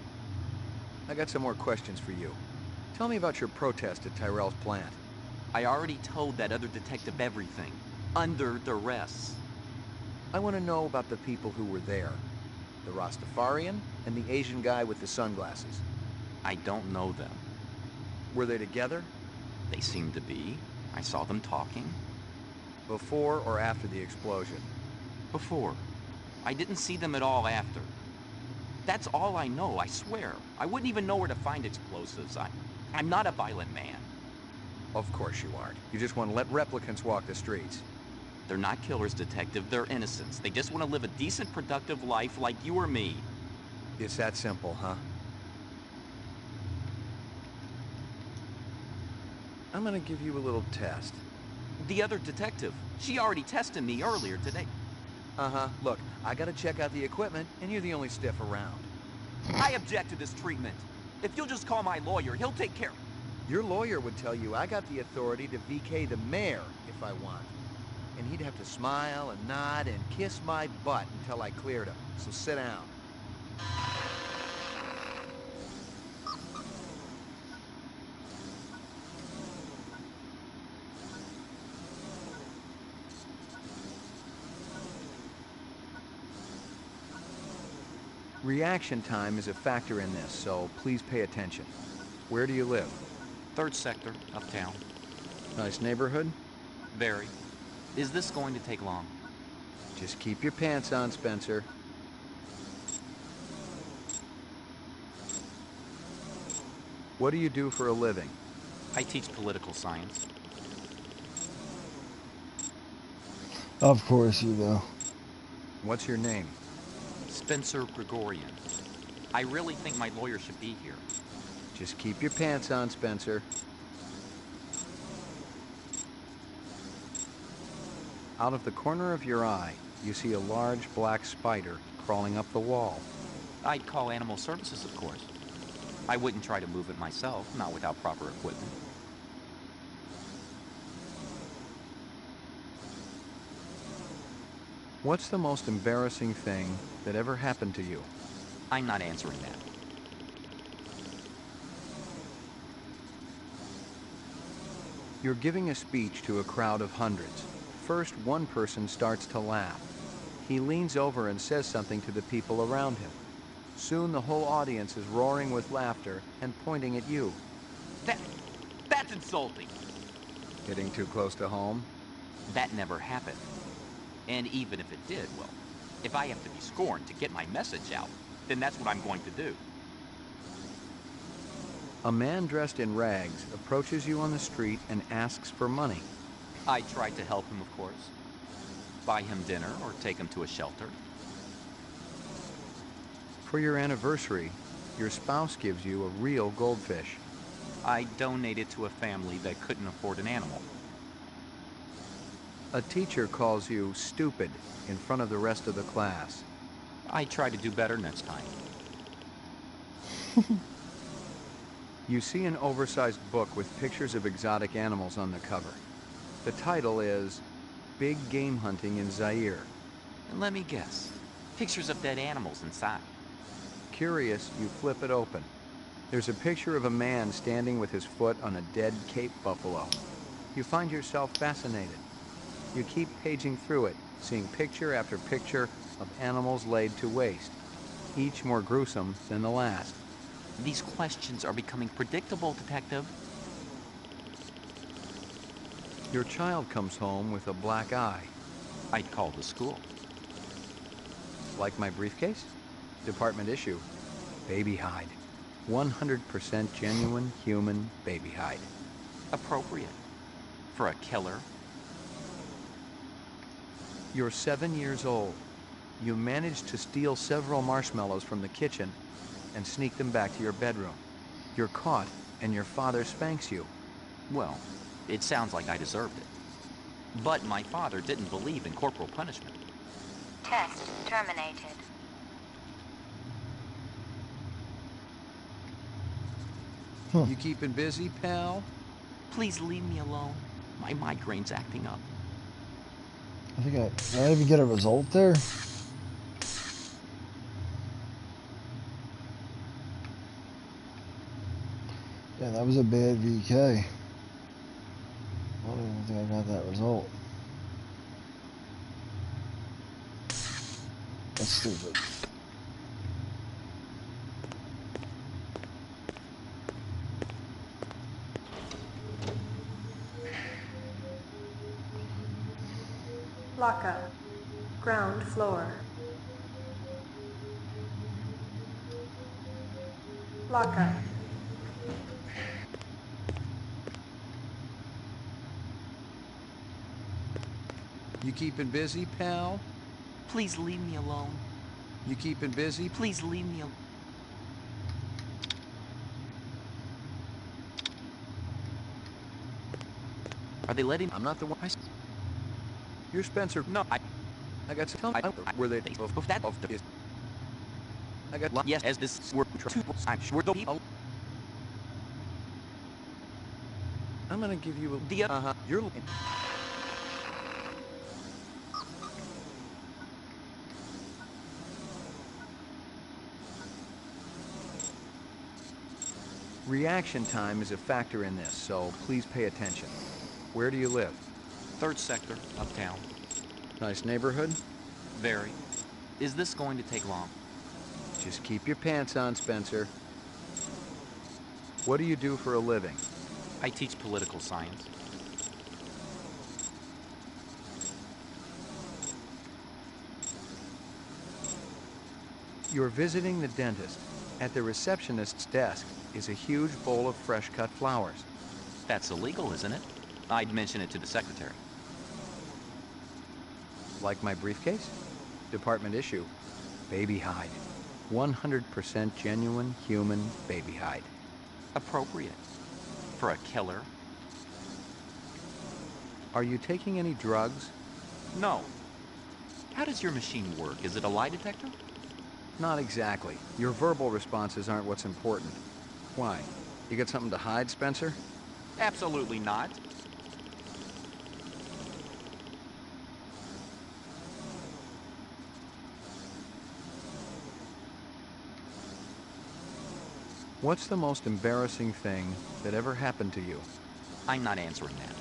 I got some more questions for you. Tell me about your protest at Tyrell's plant. I already told that other detective everything. Under duress. I want to know about the people who were there. The Rastafarian and the Asian guy with the sunglasses. I don't know them. Were they together? They seemed to be. I saw them talking. Before or after the explosion? Before. I didn't see them at all after. That's all I know, I swear. I wouldn't even know where to find explosives. I'm not a violent man. Of course you aren't. You just want to let replicants walk the streets. They're not killers, Detective. They're innocents. They just want to live a decent, productive life like you or me. It's that simple, huh? I'm gonna give you a little test. The other detective, she already tested me earlier today. Uh-huh. Look, I gotta check out the equipment, and you're the only stiff around. I object to this treatment. If you'll just call my lawyer, he'll take care. Your lawyer would tell you I got the authority to VK the mayor if I want. And he'd have to smile and nod and kiss my butt until I cleared him. So sit down. Reaction time is a factor in this, so please pay attention. Where do you live? 3rd sector, uptown. Nice neighborhood? Very. Is this going to take long? Just keep your pants on, Spencer. What do you do for a living? I teach political science. Of course you do. What's your name? Spencer Gregorian. I really think my lawyer should be here. Just keep your pants on, Spencer. Out of the corner of your eye, you see a large black spider crawling up the wall. I'd call animal services, of course. I wouldn't try to move it myself, not without proper equipment. What's the most embarrassing thing that ever happened to you? I'm not answering that. You're giving a speech to a crowd of hundreds. First, one person starts to laugh. He leans over and says something to the people around him. Soon the whole audience is roaring with laughter and pointing at you. That's insulting. Getting too close to home? That never happened. And even if it did, well, if I have to be scorned to get my message out, then that's what I'm going to do. A man dressed in rags approaches you on the street and asks for money. I tried to help him, of course. Buy him dinner or take him to a shelter. For your anniversary, your spouse gives you a real goldfish. I donated to a family that couldn't afford an animal. A teacher calls you stupid in front of the rest of the class. I try to do better next time. You see an oversized book with pictures of exotic animals on the cover. The title is Big Game Hunting in Zaire. And let me guess, pictures of dead animals inside. Curious, you flip it open. There's a picture of a man standing with his foot on a dead Cape buffalo. You find yourself fascinated. You keep paging through it, seeing picture after picture of animals laid to waste, each more gruesome than the last. These questions are becoming predictable, Detective. Your child comes home with a black eye. I'd call the school. Like my briefcase? Department issue. Baby hide. 100% genuine human baby hide. Appropriate. For a killer. You're 7 years old. You managed to steal several marshmallows from the kitchen and sneak them back to your bedroom. You're caught, and your father spanks you. Well, it sounds like I deserved it. But my father didn't believe in corporal punishment. Test terminated. You keeping busy, pal? Please leave me alone. My migraine's acting up. Did I even get a result there? Yeah, that was a bad VK. I don't even think I got that result. That's stupid. Lockup. Ground floor. Lockup. You keeping busy, pal? Please leave me alone. You keeping busy? Please leave me alone. Are they letting? I'm not the one. You're Spencer. No, I got to tell me. Were they? That is. I got. Yes, as this were two. I'm sure the people. I'm gonna give you a. The You're. Reaction time is a factor in this, so please pay attention. Where do you live? 3rd sector, uptown. Nice neighborhood? Very. Is this going to take long? Just keep your pants on, Spencer. What do you do for a living? I teach political science. You're visiting the dentist. At the receptionist's desk is a huge bowl of fresh-cut flowers. That's illegal, isn't it? I'd mention it to the secretary. Like my briefcase? Department issue. Baby hide. 100% genuine human baby hide. Appropriate. For a killer. Are you taking any drugs? No. How does your machine work? Is it a lie detector? Not exactly. Your verbal responses aren't what's important. Why? You got something to hide, Spencer? Absolutely not. What's the most embarrassing thing that ever happened to you? I'm not answering that.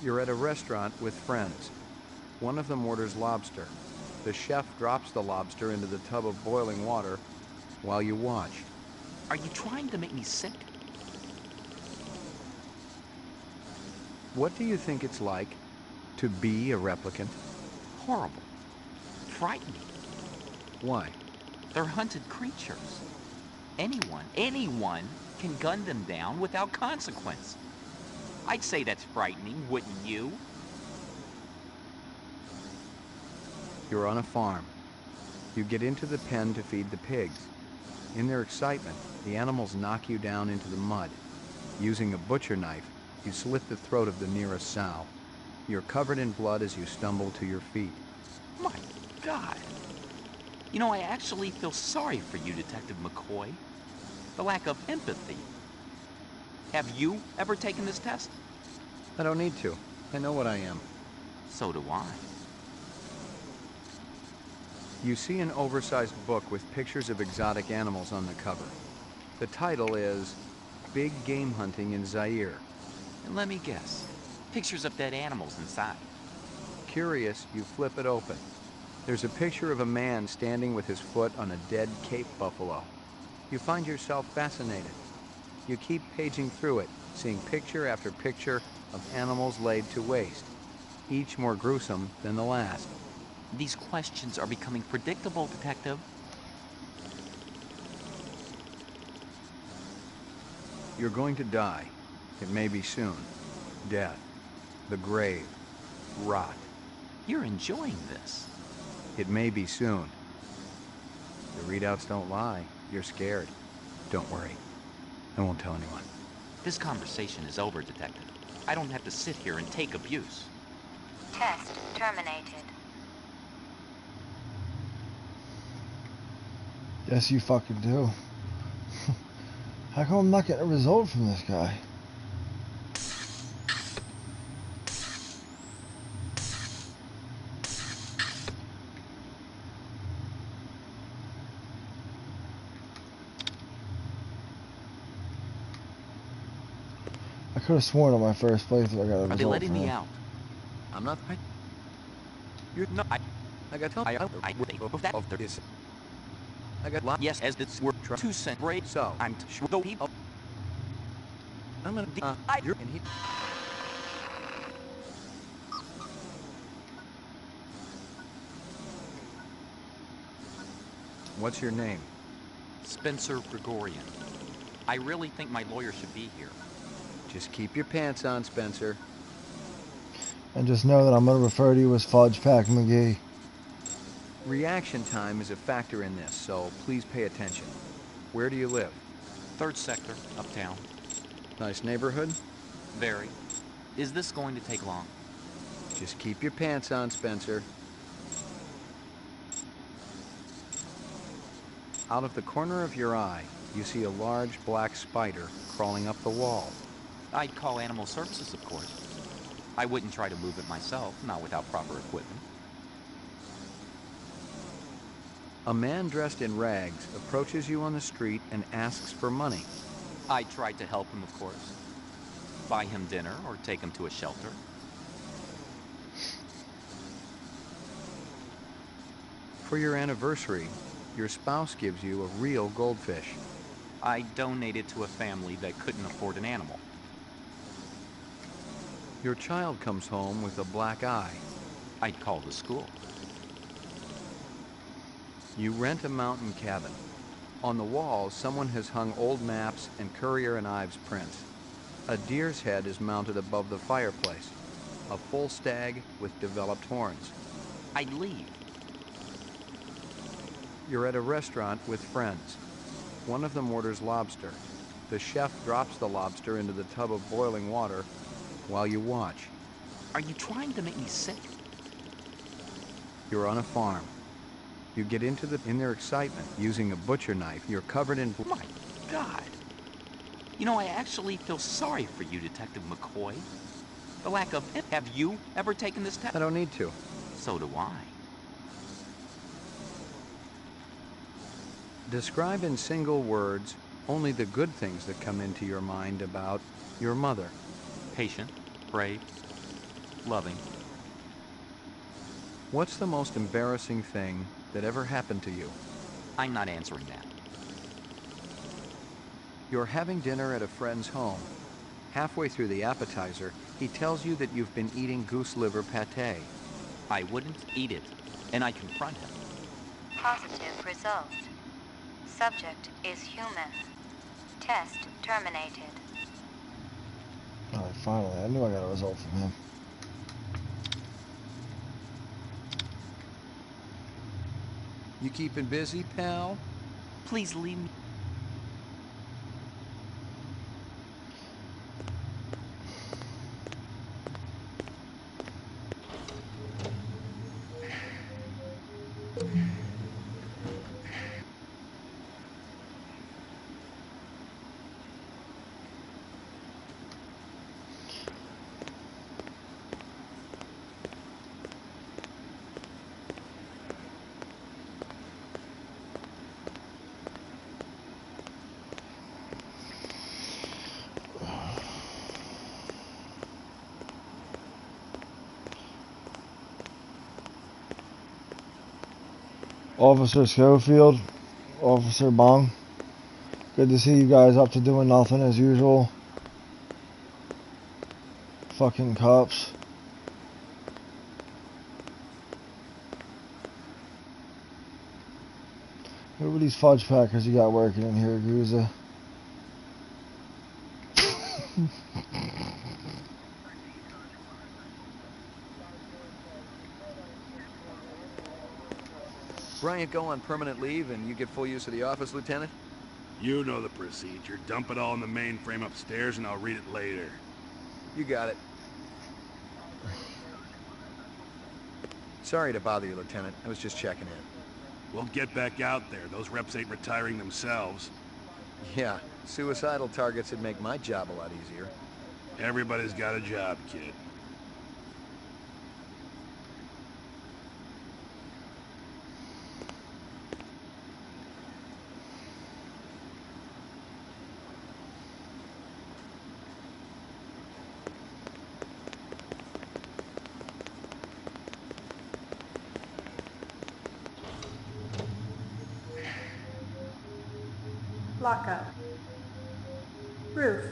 You're at a restaurant with friends. One of them orders lobster. The chef drops the lobster into the tub of boiling water while you watch. Are you trying to make me sick? What do you think it's like to be a replicant? Horrible. Frightening. Why? They're hunted creatures. Anyone can gun them down without consequence. I'd say that's frightening, wouldn't you? You're on a farm. You get into the pen to feed the pigs. In their excitement, the animals knock you down into the mud. Using a butcher knife, you slit the throat of the nearest sow. You're covered in blood as you stumble to your feet. My God. You know, I actually feel sorry for you, Detective McCoy. The lack of empathy. Have you ever taken this test? I don't need to. I know what I am. So do I. You see an oversized book with pictures of exotic animals on the cover. The title is Big Game Hunting in Zaire. And let me guess, pictures of dead animals inside. Curious, you flip it open. There's a picture of a man standing with his foot on a dead Cape buffalo. You find yourself fascinated. You keep paging through it, seeing picture after picture of animals laid to waste, each more gruesome than the last. These questions are becoming predictable, Detective. You're going to die. It may be soon. Death. The grave. Rot. You're enjoying this. It may be soon. The readouts don't lie. You're scared. Don't worry. I won't tell anyone. This conversation is over, Detective. I don't have to sit here and take abuse. Test terminated. Yes, you fucking do. How come I'm not getting a result from this guy? I could have sworn on my first playthrough I got a result. Are they letting from me him. out? I'm not. You're not. I got to I got yes, as this were 2 cent break. So I'm sure the people. I'm gonna. You're and he. What's your name? Spencer Gregorian. I really think my lawyer should be here. Just keep your pants on, Spencer. And just know that I'm going to refer to you as Fudge Pack McGee. Reaction time is a factor in this, so please pay attention. Where do you live? 3rd sector, uptown. Nice neighborhood? Very. Is this going to take long? Just keep your pants on, Spencer. Out of the corner of your eye, you see a large black spider crawling up the wall. I'd call animal services, of course. I wouldn't try to move it myself, not without proper equipment. A man dressed in rags approaches you on the street and asks for money. I tried to help him, of course. Buy him dinner or take him to a shelter. For your anniversary, your spouse gives you a real goldfish. I donated to a family that couldn't afford an animal. Your child comes home with a black eye. I'd call the school. You rent a mountain cabin. On the walls, someone has hung old maps and Currier and Ives prints. A deer's head is mounted above the fireplace. A full stag with developed horns. I'd leave. You're at a restaurant with friends. One of them orders lobster. The chef drops the lobster into the tub of boiling water while you watch. Are you trying to make me sick? You're on a farm. You get in their excitement, using a butcher knife. You're covered in blood. My God. You know, I actually feel sorry for you, Detective McCoy. The lack of... Have you ever taken this test? I don't need to. So do I. Describe in single words only the good things that come into your mind about your mother. Patient, brave, loving. What's the most embarrassing thing that ever happened to you? I'm not answering that. You're having dinner at a friend's home. Halfway through the appetizer, he tells you that you've been eating goose liver pate. I wouldn't eat it, and I confront him. Positive result. Subject is human. Test terminated. Alright, finally. I knew I got a result from him. You keeping busy, pal? Please leave me. Officer Schofield, Officer Bong, good to see you guys up to doing nothing as usual. Fucking cops. Who are these fudge packers you got working in here, Guza? Bryant go on permanent leave and you get full use of the office, Lieutenant? You know the procedure. Dump it all in the mainframe upstairs and I'll read it later. You got it. Sorry to bother you, Lieutenant. I was just checking in. We'll get back out there. Those reps ain't retiring themselves. Yeah, suicidal targets would make my job a lot easier. Everybody's got a job, kid. Lockup. Roof.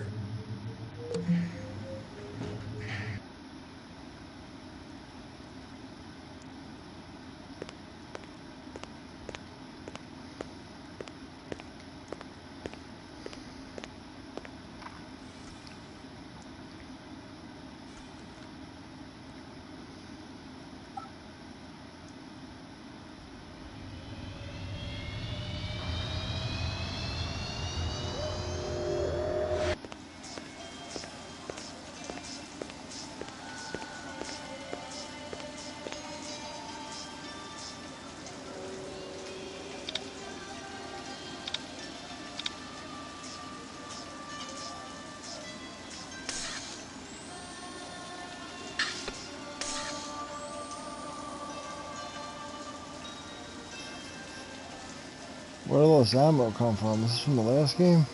Where did all this ammo come from? This is from the last game?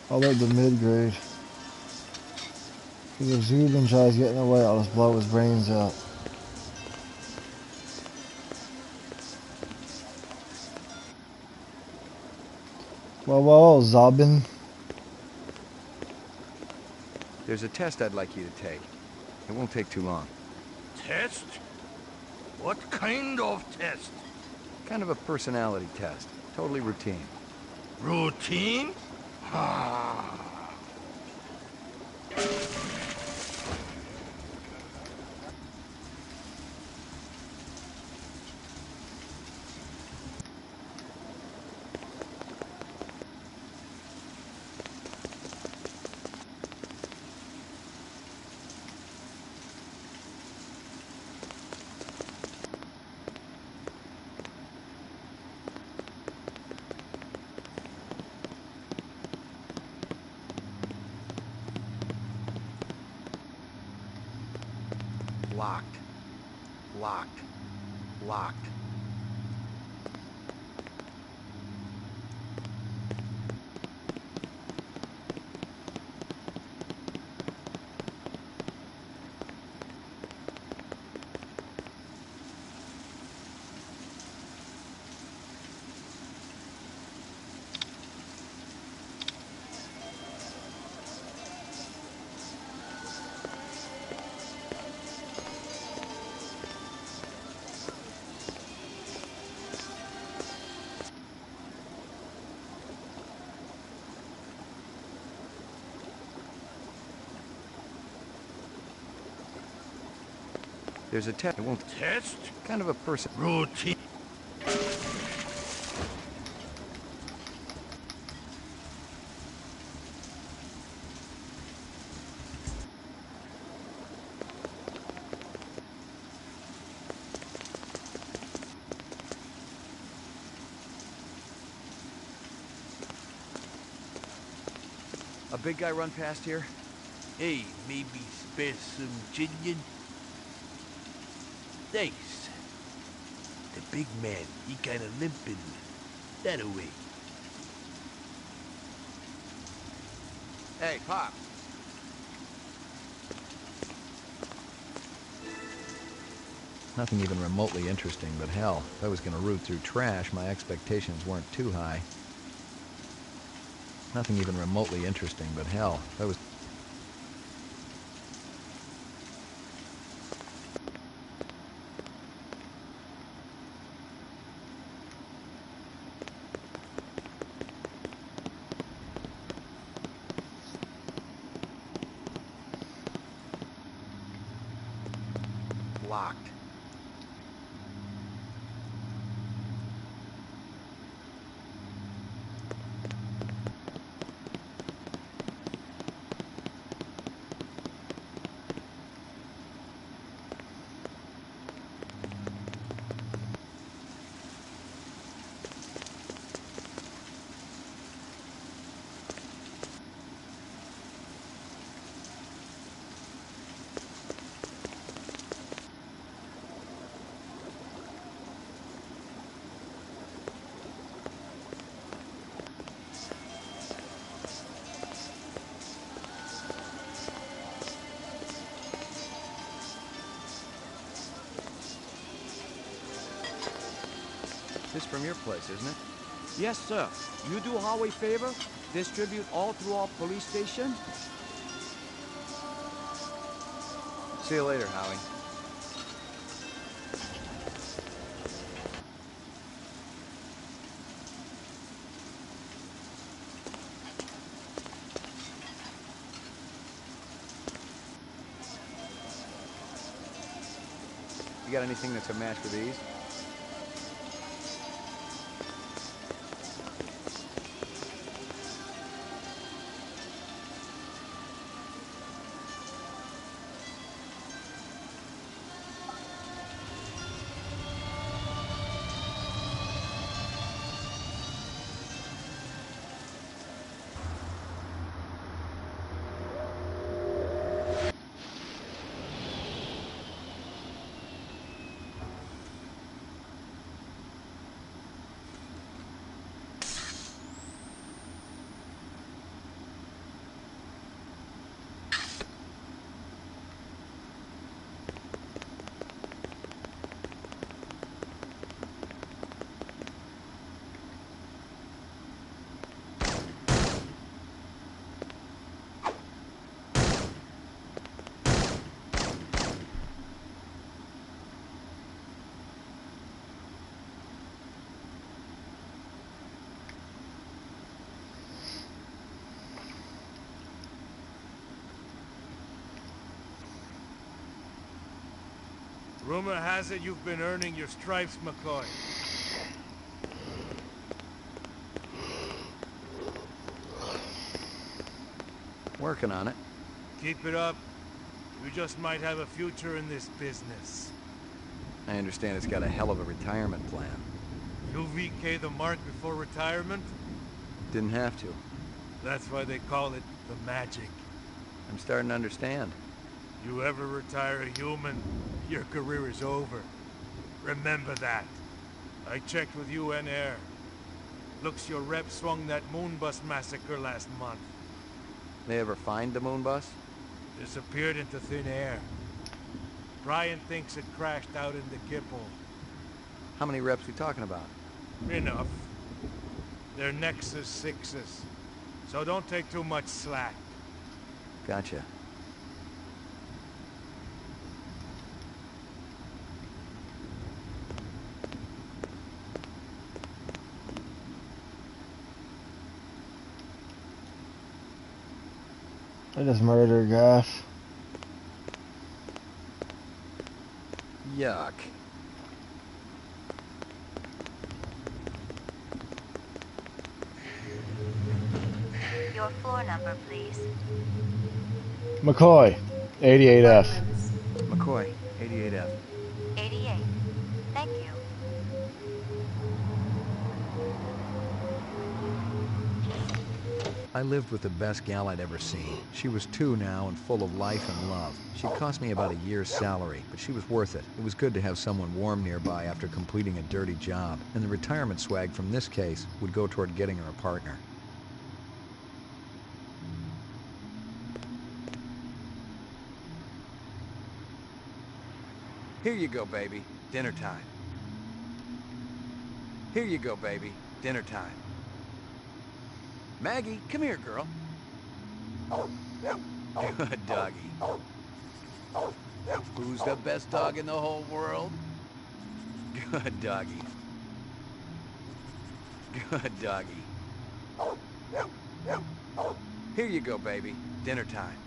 I like the mid-grade. Because if Zubin tries to get in the way, I'll just blow his brains out. Well, Zubin. There's a test I'd like you to take. It won't take too long. Test? What kind of test? Kind of a personality test. Totally routine. Routine? Ah. Locked. Locked. Locked. There's a test. It won't test? Kind of a person. Routine. A big guy run past here? Hey, maybe spare some gin? Thanks. The big man, he kinda limping. That away. Hey, Pop. Nothing even remotely interesting, but hell, if I was gonna root through trash, my expectations weren't too high. Nothing even remotely interesting, but hell, if I was... Locked. This from your place, isn't it? Yes, sir. You do Howie favor? Distribute all through our police station? See you later, Howie. You got anything that's a match for these? Rumor has it you've been earning your stripes, McCoy. Working on it. Keep it up. You just might have a future in this business. I understand it's got a hell of a retirement plan. You VK the mark before retirement? Didn't have to. That's why they call it the magic. I'm starting to understand. You ever retire a human, your career is over. Remember that. I checked with UN Air. Looks your rep swung that Moonbus massacre last month. They ever find the moon bus? Disappeared into thin air. Brian thinks it crashed out in the Gipple. How many reps we talking about? Enough. They're Nexus 6s. So don't take too much slack. Gotcha. I just murdered Gaff. Yuck. Your floor number, please. McCoy, 88F. McCoy, 88F. 88. Thank you. I lived with the best gal I'd ever seen. She was 2 now and full of life and love. She'd cost me about a year's salary, but she was worth it. It was good to have someone warm nearby after completing a dirty job, and the retirement swag from this case would go toward getting her a partner. Here you go, baby. Dinner time. Here you go, baby. Dinner time. Maggie, come here, girl. Good doggy. Who's the best dog in the whole world? Good doggy. Good doggy. Here you go, baby. Dinner time.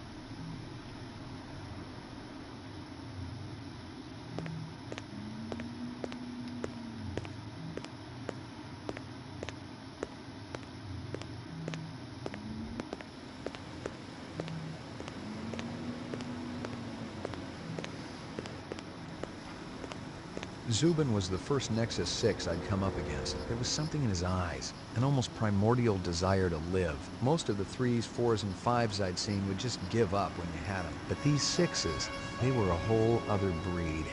Zubin was the first Nexus 6 I'd come up against. There was something in his eyes, an almost primordial desire to live. Most of the 3s, 4s, and 5s I'd seen would just give up when you had them. But these 6s, they were a whole other breed.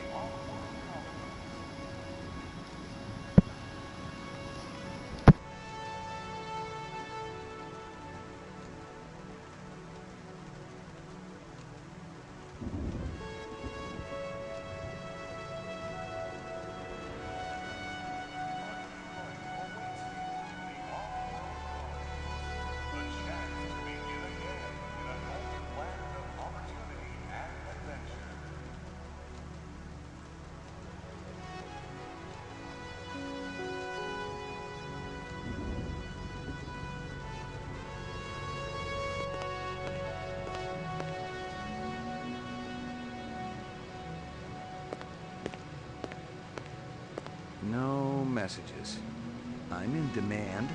No messages. I'm in demand,